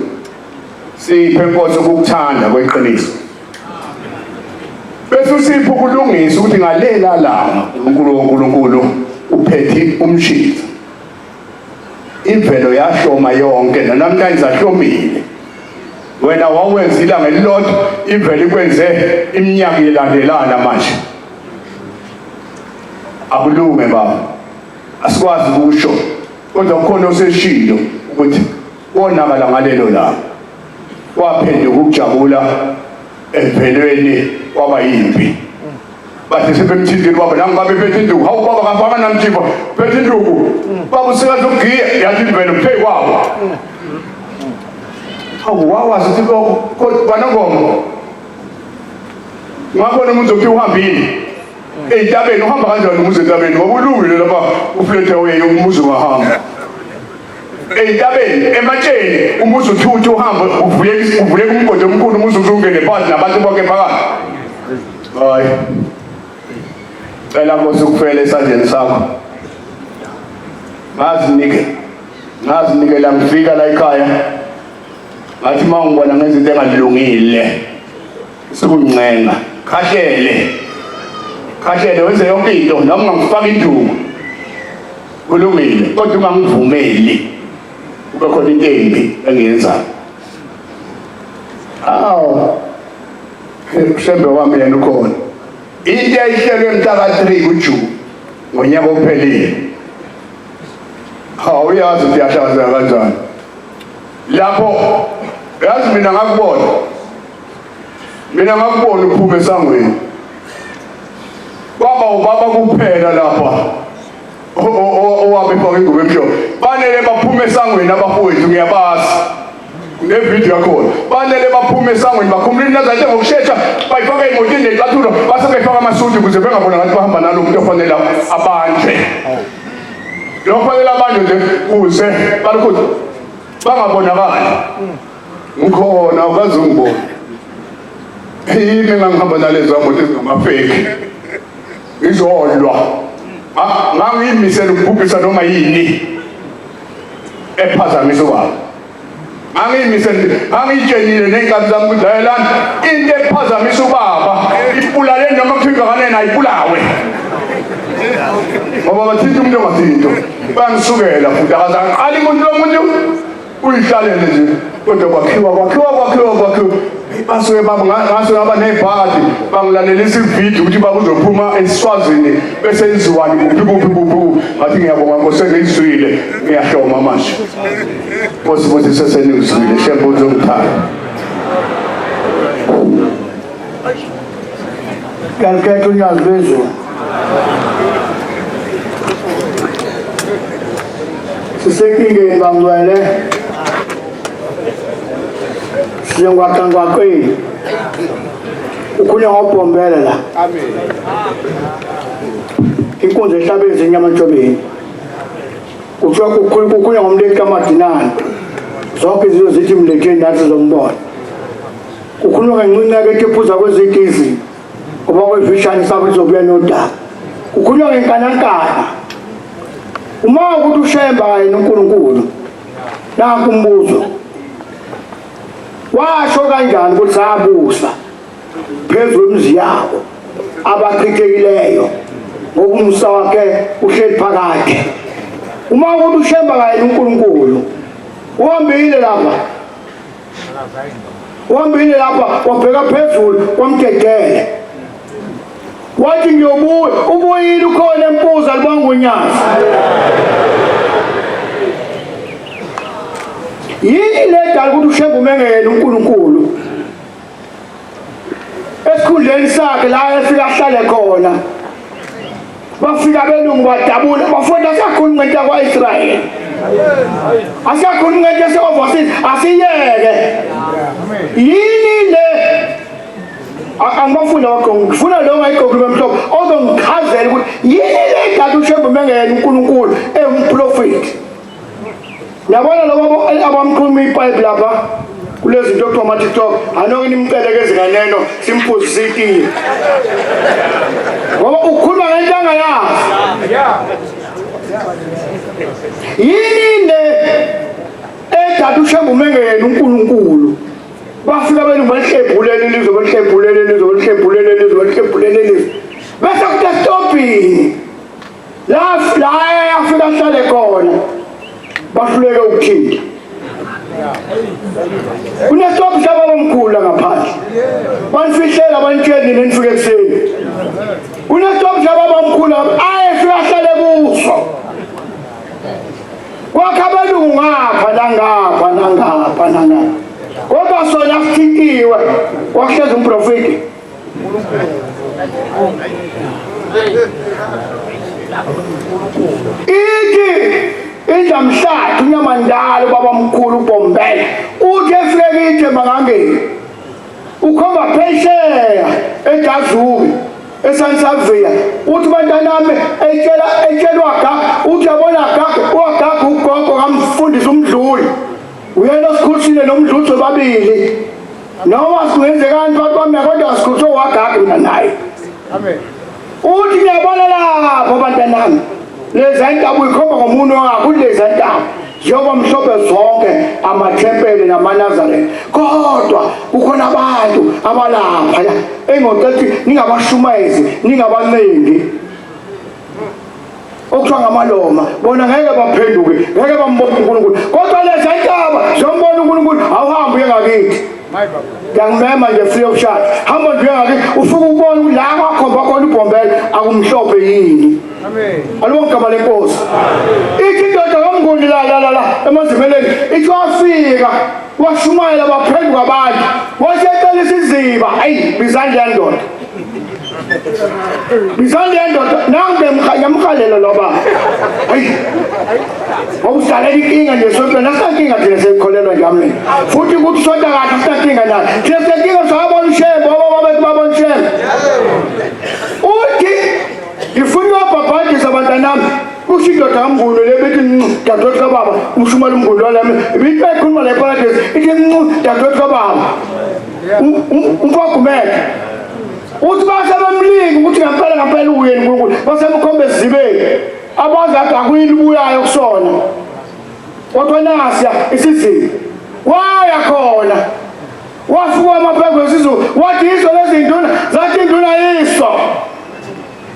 Siphe inkosi ukukuthanda kweqiniso. Bese usipho kulungisa ukuthi ngalela langa uNkulunkulu uphethe umshito. Imvelo yahloma yonke namhlanje zahlomile. Wena wawenza ilanga elilodwa imvelo ikwenze iminyaka ilandelana manje. Akulume baba. Asikwazi ukusho kodwa ukhona oseshilo ukuthi wonakala ngalelo langa. Waphenduka ukujabula emvelweni kwaba yimpi. Bathi sebemthindile baba nangabe bethe induku hawu baba kafaka namthipha bethe induku baba usikazi ukugiya yathi imvelo phe kwabo. Hawu wawazi ukuthi kodwa banangoma. Ngabona umuntu othi uhambile entabeni uhamba kanjani umuze entabeni ngoba ulungile lapha uflethe away umuze ungahamba. Entabeni ematsheni umuze uthuthu uhamba uvule umgodi omkhulu umuze uzungene phansi nabantu bonke phakathi. Hayi. Cela Nkosi ukufela esandleni sakho. Ngazinike la ngifika la ekhaya. ngathi mawungibona ngezinto engalungile sikuncenga khahlele wenze yonke into noma ungangifaka induku kulungile kodwa ungangivumeli kube khona into embi engiyenzayo. Mhlembe wami yena ukhona into eyihlelwe mhla ka-3 kuJuni ngonyaka ophelile. Uyazi ukuthi yashazeka kanjani lapho. Yazi mina ngakubona uphume esangweni kwaba ubaba kuphela lapha owabefaka ingubo emhlophe. Banele baphume esangweni abafowethu ngiyabazi nevideo yakhona. Banele baphume esangweni bakhumbula inazathe ngokushesha bayifaka emotini necathulo base befaka amasudu ukuze bengabona ngathi bahamba nalo umuntu ofanele abanjwe. Lo fanele abanjwe nje kuze balokhu bangabonakali. Ngikhona ukazi ungibona. Yimi ngihamba nalezo moto ezingamafeki. Ngizolwa. Ngangiyimisela ukubhubhisa noma yini ephazamisa kwabo. Angiyitshelile nenkabi zami ukuthi layelana into ephazamisa ubaba ibulale noma kuthiwa kanene ayibulawe. Ngoba bathi umuntu ongathinto bangisukela futhi akazanqali umuntu lo muntu uyihlalele nje kodwa kwakhiwa basuke baba ngaso aba nebhadi bangilalelisa ividiyo ukuthi bakuzophuma eSwazini bese iziwani kuphi ngathi ngiyabonga Nkosi engizwile ngiyahloma manje Nkosi sesenizwile shembe uzongithanda Kalketha unyazi bezulu sisekingeni bangcwele siyongwaqangwaqeni ukhulunywa ngobhombela la. Amen. Inkunzi ehlabeni zenyamantshobeni kukhulunywa ngomleki kaMadinani zonke izinto zithi mletheni nathi zombona. Kukhulunywa ngencineke etephuza kwezitizi ngoba kwevishani sabo izobuya nodaba. Kukhulunywa ngenkanankana uma ukuthi ushemba yena uNkulunkulu nanku umbuzo washo kanjani ukuthi sabusa phezu kwemizi yabo abachithekileyo ngoba umsa wakhe uhleli phakathi. Uma ukuthi ushemba yena uNkulunkulu uhambile lapha wabheka phezulu kwamdedele wathi ngiyobuya ubuyile ukhona empuza libangunyazi. Yini le dala ukuthi ushembe umengela uNkulunkulu esikhundleni sakhe la efika ahlale khona. Bafika belungu badabula bafunda sakhuluma ngento yakwa-Israyeli asakhuluma ngento yase-overseas asiyeke. Yini le angibafunda wakho ngifuna lo ngayigqokile emhlophe ozongichazela ukuthi yini le dala ushembe umengela uNkulunkulu ewumprofethi. Yabona lo abamkhuluma iBhayibheli lapha kulezi zinto okuthiwa ama-TikTok anoke nimceleke ezinganeno simphuzise itiye ngoba ukhuluma ngento angayazi. Yini le edala ushembe umengela uNkulunkulu bafika belungu balihlebhulele ilizwe bese kutestopini la yafika ahlale khona bahluleke ukuthinta. Kunestop shaba bomkhulu ngaphandle banifihlela banitsheni nenifike ekuseni. Kunestop shaba bomkhulu ayefika ahlale kuso kwakha belungu ngapha nangapha kodwa sona sithintiwe kwahlezi umprofeti. Ithi indlamhlathi unyamandala ubaba mkhulu uBhombela uthi efike kithi mangangeni ukhomba phesheya eJazubi eSansavia uthi bantanami etshelwa uthi yabona uGaga ugogo ngamfundisa umdluli uyena osikhulisile nomdluli sobabili noma singenzekani bantu bami kodwa sikhuliswe uGaga mina naye. Amen. Uthi ngiyabona lapho bantanami leza ntaba uyikhomba ngomuntu ongakho leza ntaba njengoba mhlophe zonke amathempeli namaNazaretha, kodwa kukhona abantu abalapha engokuthi ningabashumayezi ningabancengi okuthiwa ngamaloma, bona ngeke baphenduke, ngeke bambone uNkulunkulu, kodwa lezi ntaba zombona uNkulunkulu awuhambe uye ngakithi. Ngiyangimema nje free of charge, hamba nje ngakithi ufike ubone la kwakhomba khona uBhombela akumhlophe yini. Alibonke igama lenkosi. Ithi indoda kaMnguni la emazimeleni ithi wafika washumayela baphenduka abantu wasecela isiziba, hayi bizandla ndoda, bizandla ndoda nange ngamkhalela lo baba, hayi awusalela inkinga nje sonke nasankinga thina sekholelwa njami futhi ukuthi sonke kahle sakinga nayo thina senkinga sabona ushembo baba babona ushembo uthi ngifuna ubabhadisa abantanami kusho indoda kaMnguni le bethi dadewethu kababa umshumela uMnguni wami ibithi ekhuluma la eparadise ithi dadewethu kababa umfagumele uthi basebemlinga ukuthi ngempela uyeni uNkulunkulu basemkhombe ezibeni abazi athi akuyini ubuyayo kusona kodwa nasiya isiziba waya khona wafika amapheko esizulu wathi izo lezinduna zathi induna yiso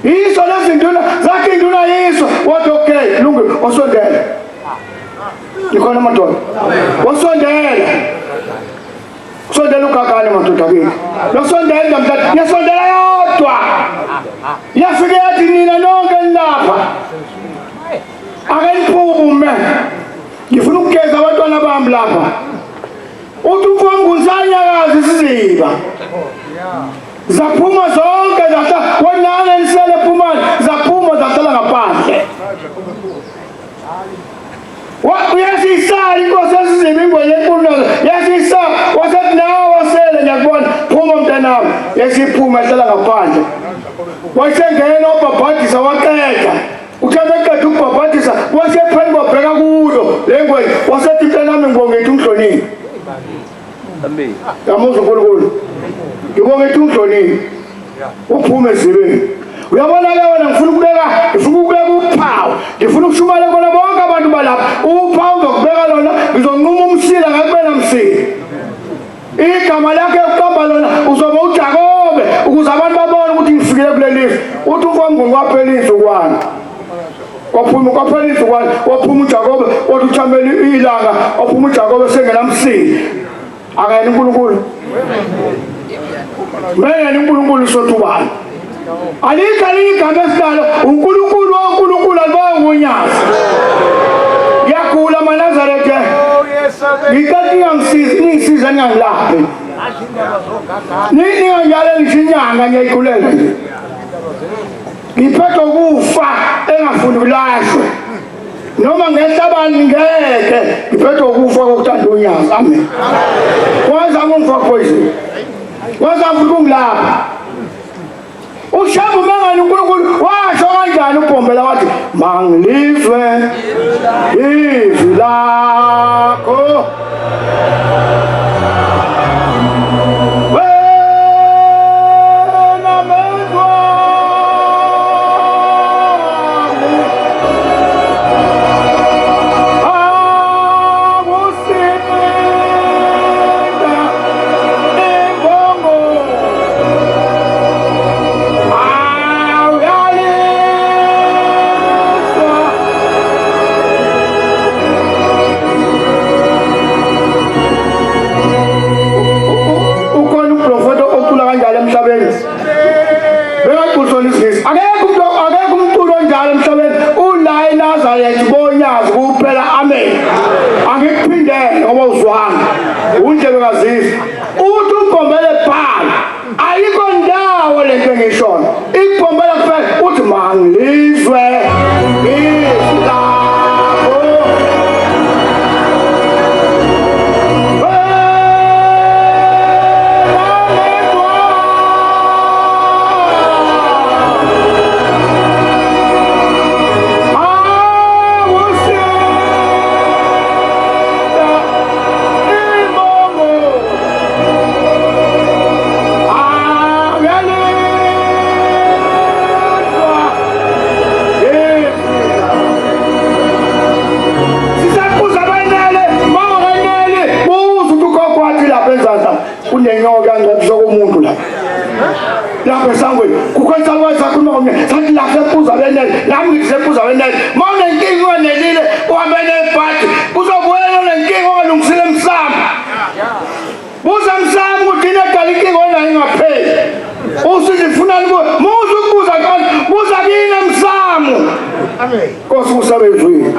iso lezinduna zathi induna yiso wathi okay lungu wasondela ikhona madoda wasondela sondela ukakane madoda kimi nosondela ngamthatha yasondela yodwa yafike yathi nina nonke nilapha akaniphume ngifuna ukugeza abantwana bami lapha uthi umfonguzanyakazi isiziba zaphuma zonke wonane nisele phumani zaphuma zahlala ngaphandle uyasiyisala inkosi esiziba ingwenya enkulu yasiyisala wasethi nawe wasele ngiyakubona phuma mntanami yasiphuma ehlala ngaphandle wasengena ubhabhadisa waqeda uthemekade ukubhabhadisa wasephani wabheka kulo le ngwenya wasethi mntanami ngibongethi ungihloniphe yamuzwa uNkulunkulu ngibongethi ungihloniphe uphume ezibeni uyabona-ke wena ngifuna ukubeka uphawu ngifuna ukushumayela kona bonke abantu balapha uphawu ngizokubeka lona ngizonquma umsila ngakubena msila igama lakhe yokuqamba lona uzobe uJakobe ukuze abantu babone ukuthi ngifikile kulelizwe uthi umfanguni waphela insukwani kwaphela insukwani waphuma uJakobe wathi uthamele ilanga waphuma uJakobe sengenamsila akayena uNkulunkulu mena uNkulunkulu sothubani alikho igama esinalo uNkulunkulu woNkulunkulu alibongunyazi ngiyagula amaNazaretha ngikathi ngisiza ngangilaphe ninganjalo ngishinyanga ngiyayigulela nje ngiphethe ukufa engafuni ukulahlwe noma ngehlabani ngeke ngiphethe ukufa kokuthanda unyazi amen wazama umfa poison wazama ukungilapha ushabu mangani uNkulunkulu washo kanjani uBhombela wathi mangilizwe izwi lakho kunenyoka ngathi sokumuntu la lapha esangweni kukwenza kwaza kunomnye sathi la sephuza benele nami ngisephuza benele mawune inkinga wanelile uhambe nebhadi kuzobuyelela nenkinga olungisile emsamo buza emsamo udine dala inkinga onayo ngapheli usizifuna libo muze ukubuza kanti buza kini emsamo amen Nkosi usabezwini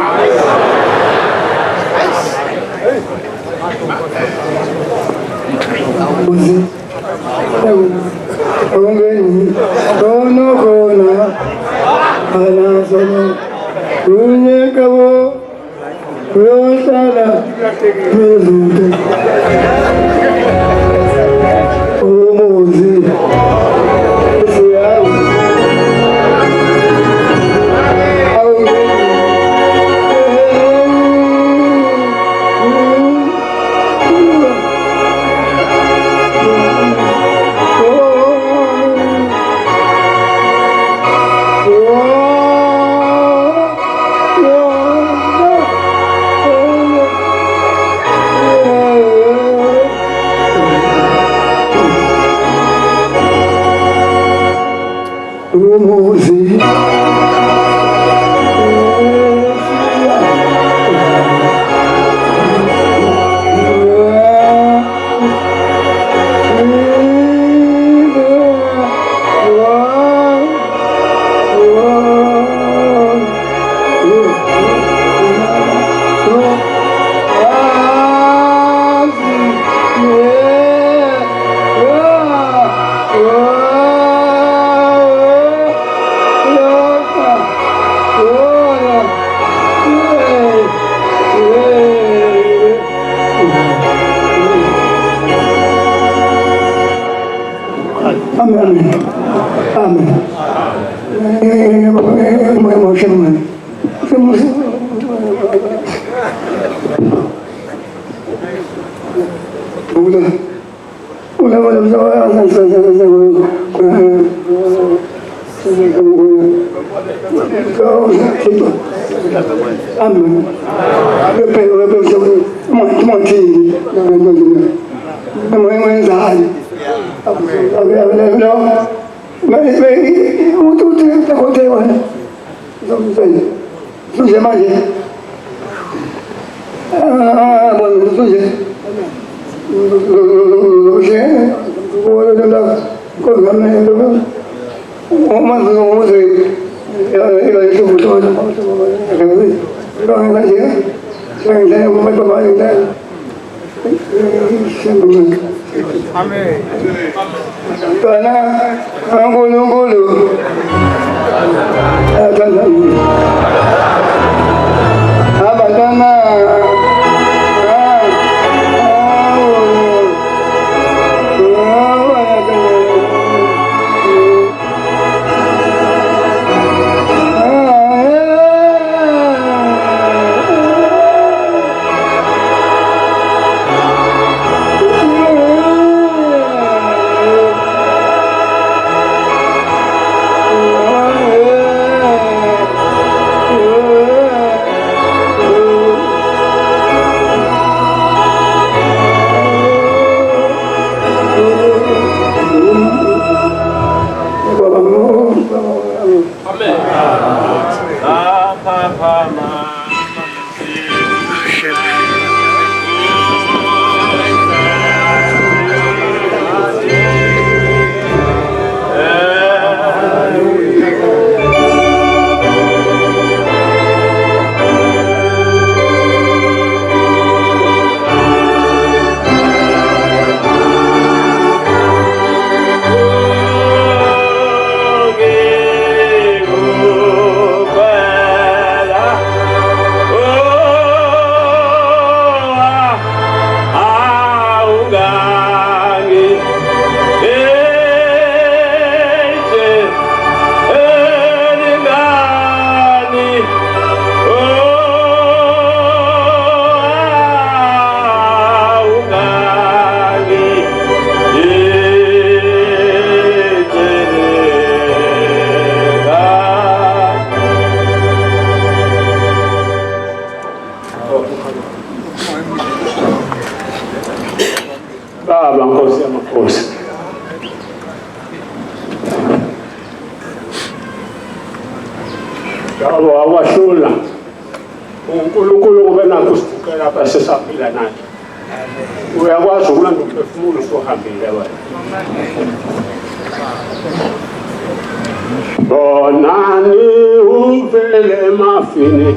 yamakhosi. Yawo awahlula uNkulunkulu kube nakho usibukela lapha sesaphila nathi. Uyakwazi ukulanda umphefumulo sohambile wena. Bonani uvele mafini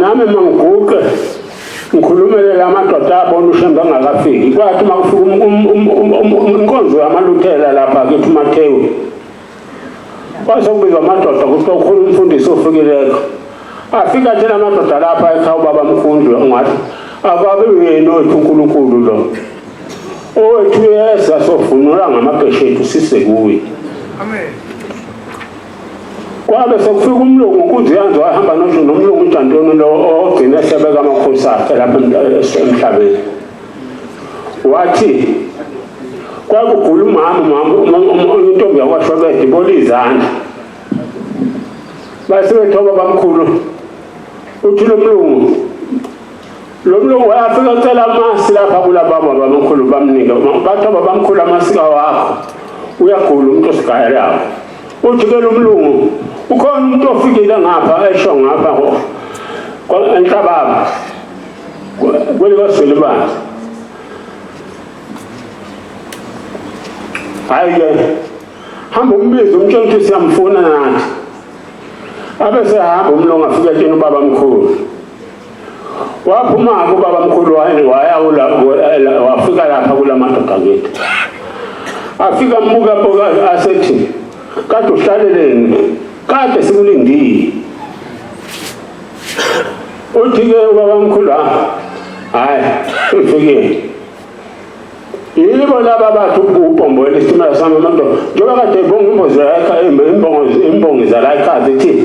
nami mangiguqe ngikhulumele lamadoda abona ushemba angakafiki kwathi makufika inkonzo yamaluthela lapha ke uMathewu kwase kubizwa amadoda ukuthi ukhulu umfundisi ofikileko afika nje lamadoda lapha ekhaya ubaba mkhundlu ngathi akabe yena uNkulunkulu lo owethu yesa sofuna ngamabheshe ethu sise kuwe. Amen. Kwabe sekufika umlungu ukuthi yanzo ahamba nomlungu uNtantoni lo ogcina ehlebeka amakhosi akhe lapha emhlabeni. Wathi kwakugula umama intombi yakwashobede ibolizana. Base bethoba bamkhulu. Uthi lo mlungu wayafika ucela amasi lapha kulababa bamkhulu bamnika. Bathoba bamkhulu amasika wakho. Uyagula umuntu osigaya lapho. Uthi ke lo mlungu ukhona umuntu ofikile ngapha esho ngapha enhlababa kwelikaSwelibani. Hayi ke hamba umbizo umtshela ukuthi siyamfuna nathi. Abe sehamba umlungu afika etsheni ubaba mkhulu. Waphuma kubaba mkhulu wayawula wafika lapha kulamadoda kethu. Afika mbuka boka asethi kade uhlaleleni kade sikulindile. Uthi ke ubaba mkhulu hayi ufike yibo laba bathu ubhombola isitimela sami manje njengoba kade bonke imbozo yakhe imbongi zala ekhaya ethi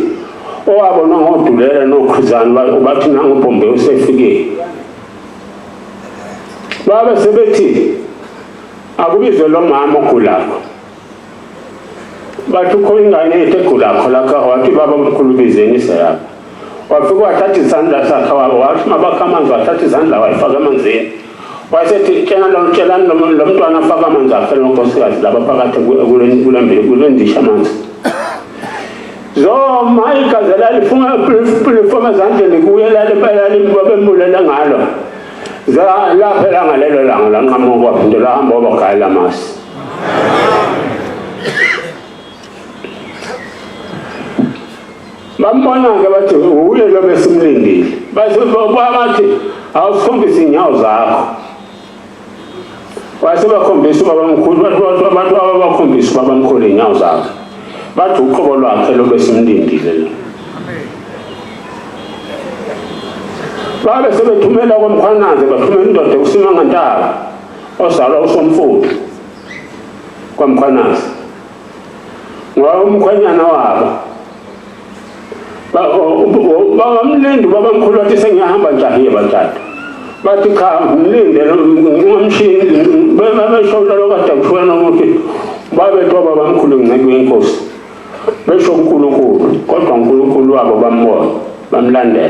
owabona ngodulela nokhuzana bathi nangu ubhombe usefike. Baba sebethi akubizwe lo mama ogulako. Bathi ukhona ingane ethe egulakho lakha wathi baba mkhulu bizeni sayapha. Wafika wathatha isandla sakhe wathi mabakha amanzi wathatha izandla wayifaka emanzini. Wasethi tshela lo mntwana afaka amanzi akhe nonkosikazi laba phakathi kulendisha amanzi. Zo mayikaze lifuna plifoma ezandleni kuye laliphelali babemulela ngalo. Za laphela ngalelo langa lanqamuka waphinde lahamba wabagayela amasi. Bambona ke bathi uye lo besimlindile. Bathi awusikhombisa inyawo zakho. Wase bakhombisa ubaba mkhulu abantu abakhombisa ubaba mkhulu inyawo zakho. Bathi uqobo lwakhe lo besimlindile lo. Babe sebethumela kwamkhwanaze bathumela indoda uSimanga Ntaba ozalwa uSomfuthu kwamkhwanaze. Ngoba umkhwanyana wabo bamlindi baba mkhulu wathi sengiyahamba njahiye bathathu. Bathi cha mlinde ngomshini bebesho lo kade kushona ukuthi babethoba bamkhulu ngceke wenkosi. besho uNkulunkulu kodwa uNkulunkulu wabo bambona bamlandela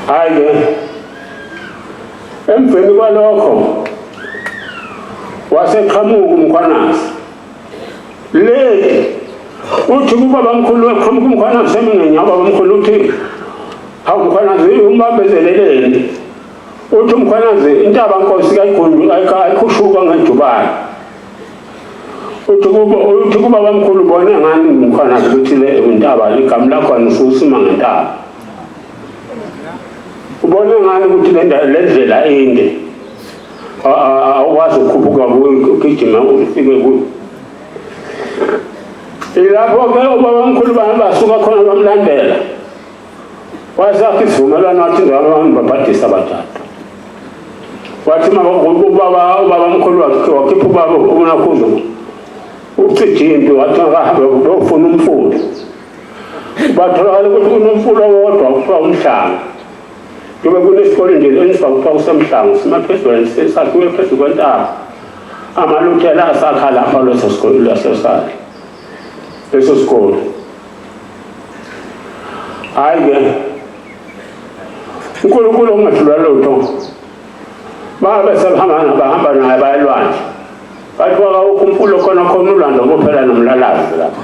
hayi emveni kwalokho waseqhamuka umkhwanasi le uthi ubaba mkhulu weqhamuka umkhwanasi semingenyaba baba mkhulu uthi hawu umkhwanasi umbambezeleleni uthi umkhwanasi intaba nkosi kayigundu ayikhushuka ngejubane uthi kubaba mkhulu ubone ngani umkhwanasi ukuthi le intaba igama lakho anususima ngentaba ubone ngani ukuthi le ndlela ende awukwazi ukukhuphuka ugijima ufike kuyo ilapho-ke ubaba mkhulu basuka khona bamlandela wasakha isivumelwano wathi abantu babhadisa abathathu wathi ubaba mkhulu wakhipha ubaba uNakhuzu ucijinto wathi akahambe uyofuna umfulo batholakala ukuthi kunomfulo wodwa kuthiwa umhlanga kube kunesikole nje enisifakuthiwa kusemhlanga simaphezulu sakhiwe phezu kwentaba amaluthela asakha lapha leso sikole leso sikole hayi-ke uNkulunkulu ongahlulwa lutho bahamba naye bayelwandle bathi wakawukho umfulo khona ulwandle kuphela nomlalazi lapha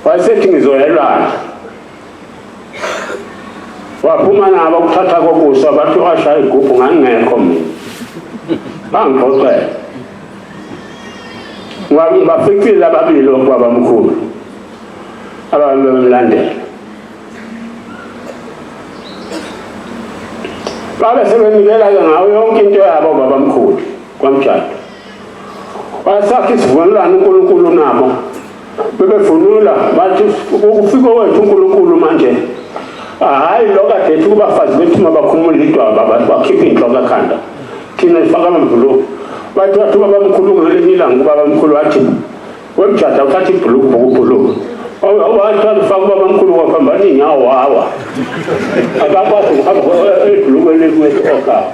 wayesethi ngizoya elwandle waphuma nabo kuthatha kokusa bathi washaya igubhu ngangekho mina bangixoxela bafikile ababili obaba mkhulu ababemlandela babe sebenikela-ke ngayo yonke into yabo baba mkhulu kwamtshado wasakha isivumelwano uNkulunkulu nabo bebevunula bathi ukufika wethu uNkulunkulu manje hayi lokadethi kubafazi bethu mabakhumula idwaba bakhipha inhloko ekhanda thina sifaka amabhuluku bathi ubaba mkhulu ngelinye ilanga ubaba mkhulu wathi wemtshada uthatha ibhuluku wathi alifaka ubaba mkhulu wakhamba ninyawo wawa akakwazi ukuhamba ibhuluku elikwesokhawa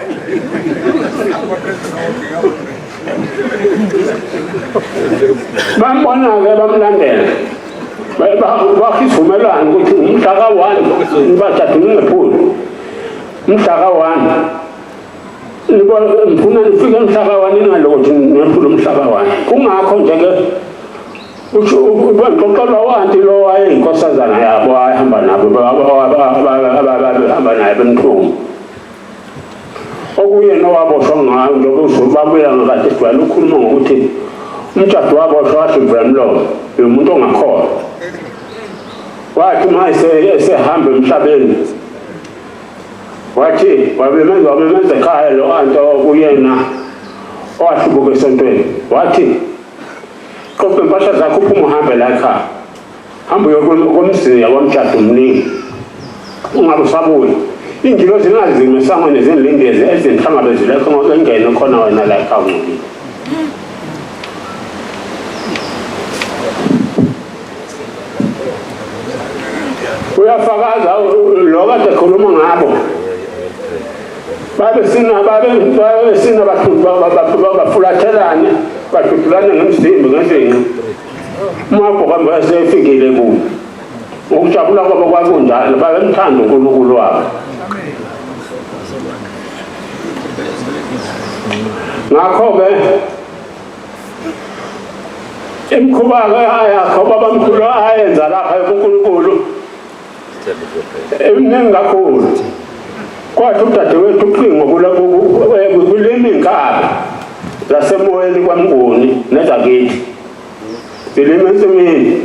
bambona-ke bamlandela bakha isivumelwano ukuthi umhla ka-1 bathathu ningephuli umhla ka-1 ngifuna nifike umhla ka-1 ningalokothi nephula umhla ka-1 kungakho nje-ke bangixoxelwa wanti lo wayeyinkosazana yabo ayehamba nabo abahamba naye bemthungu okuyena owaboshwa ngayo njengoba babuya ngakade sijwayele ukukhuluma ngokuthi umtshado waboshwa wathi Mvemlomo umuntu ongakholwa wathi uma esehamba emhlabeni wathi wabemenza ekhaya lo anto kuyena owahlubuka esontweni wathi qophe impahla zakho uphuma uhambe la ekhaya hamba uyokomzini yakwamtshado omningi ungabe usabuya injilo zinazime esangweni zinilindezi ezinhlangabezile engene khona wena la ekhaya ungcolile uyafakaza lo kade khuluma ngabo babesina bafulathelane badudulane ngemzimbi ngezinqa umabhokambo yasefikile kubo ukujabula kwabo kwakunjalo babemthanda uNkulunkulu wabo ngakho-ke imikhuba-ke ayakho ubaba mkhulu ayenza lapha kuNkulunkulu eminingi kakhulu kwathi udadewethu uqingo kulimi inkabi zasemoyeni kwaMnguni nezakithi zilimi ensimini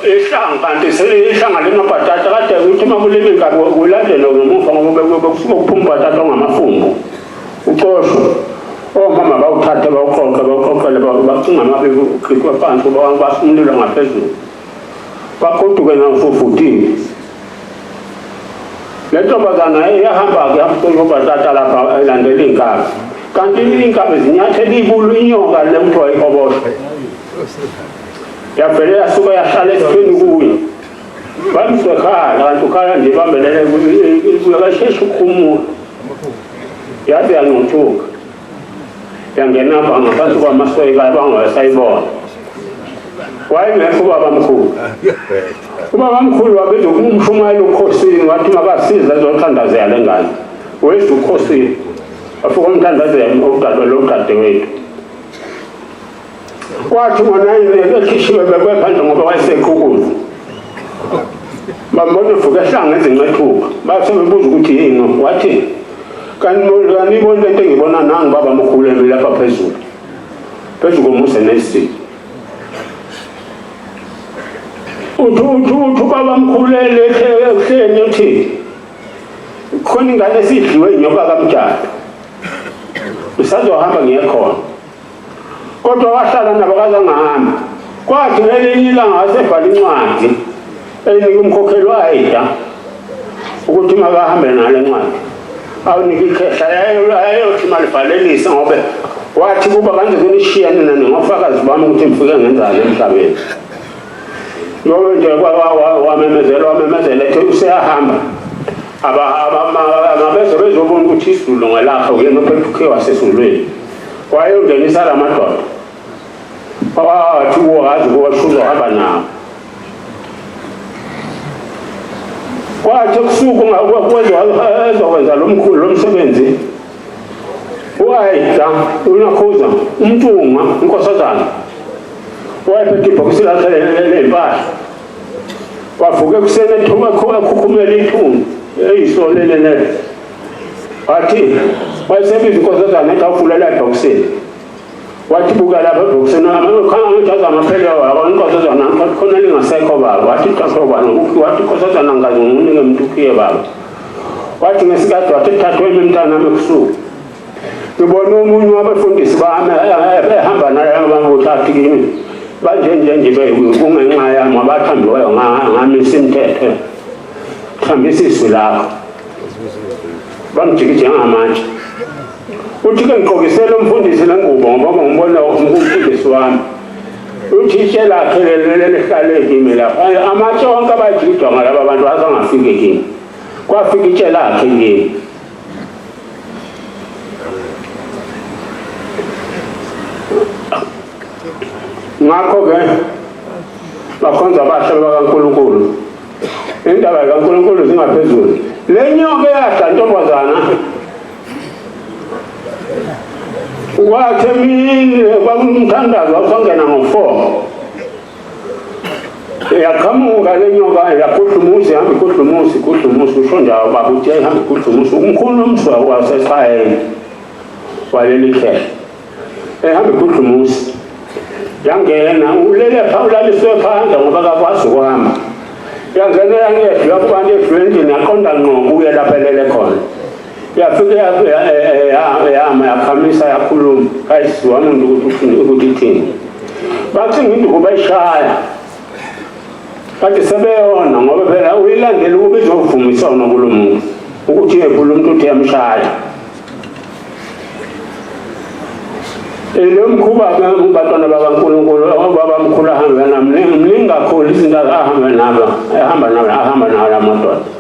ihlanga kanti ihlanga linobhatata kade ukuthi uma kulimi inkabi kulandele ngemuva ngoba kusuke kuphuma ubhatata ongamafumbu ucoshwe omama bawuthathe bawuqoqele bacinga amabibi ukhithwe phansi basumlilo ngaphezulu bagoduke nawusuvutile le ntombazana iyahamba-ke yamcula ubhatata lapha elandela iy'nkabi kanti iy'nkabi zinyathela ibulu inyoka le mntu wayihoboshwe yavele yasuka yahlala esithweni kuye bamsekhala kanti ukhala nje bambelele kasheshe ukukhumula yaze yancuthuka yangena ngaphansi kwamasweka bangasayibona wayengekho ubabamkhulu ubabamkhulu wabiza umshumayeli ukhosini wathi makasiza ezothandazela le ngane wethu ukhosini afuka umthandazelo udadewethu kwathi ngona ekhishiwe bekwephandle ngoba wayesekhukuza bambona uvuka ehlanga ezincethuka basebebuza ukuthi yini wathi kanibona lento engibona nangu baba mkhulu emi lapha phezulu komusa nesi uthu baba mkhulu ehleni uthi khona ingane esidliwe inyoka kamtshado usazohamba ngiyekhona kodwa wahlala nabakazangahamba kwathi ngelinye ilanga wasebhala incwadi eyinika umkhokheli wayida ukuthi makahambe nale ncwadi awunika ikhehla yayothi malibhalelisa ngoba wathi kuba kanje kunishiya nina ningofakazi bami ukuthi mfike ngenzani emhlabeni ngoba nje wamemezela ethi useyahamba ababeze bezobona ukuthi isizulu ngelakha uyena ophethe ukhe wasesulweni wayongenisa la madoda wathi wazi kuwashuzo hamba nawo kwathi kusuku ezokwenza lo msebenzi wayida unakhuza umntungwa inkosazana wayephethe ibhokisi lakhe lempahla wavuka ekuseni ethuba akhukhumela ithunzi eyisolelele wathi wayesebiza inkosazana ethi awufulela ebhokisini wathi buka lapha ebhokisini khanga amaphela wabo inkosazana khona lingasekho baba wathi qasobana wathi inkosazana ngazi ngimunike umuntu ukhiye baba wathi ngesikhathi wathi thathwe imntana ebusuku ngibona umunye wabafundisi bami ehamba naye abanguthathi kimi nje kungenxa yami abathambiweyo ngamisa imithetho thambisa isu lakho bangijikije ngamanje uthi ke ngigqokisele umfundisi lengubo ngoba ngibona umfundisi wami uthi itshe lakhe lihlale kimi lapha amatshe wonke abajijwa ngalaba abantu azangafike kimi kwafika itshe lakhe kimi ngakho-ke bakhonza abahlali bakaNkulunkulu indaba kaNkulunkulu zingaphezulu le nyoka eyadla ntombazana kwathi emini kwakumthandazo wasongena ngo-4 yaqhamuka le nyoka yakhuhlumusa ihamba ikhuhlumusa usho njalo baba uthi yayihamba ikhuhlumusa umkhulu umzwa wasesayeni waleli khehla ehamba ikhuhlumusa yangena ulele ulaliswe phandle ngoba kakwazi ukuhamba yangena yangehla kubantu efrendini yaqonda ngqo kuye lapha elele khona yafika yama yakhamisa yakhuluma kayisiwa umuntu ukuthi ithini bathi nginduku bayishaya kanti sebeyona ngoba phela uyilandela ukuba izovumisana kulo muntu ukuthi yekho umuntu uthi yamshaya lo mkhuba abantwana bakaNkulunkulu abamkhulu ahambe nami mningi kakhulu izinto ahamba nawo la madoda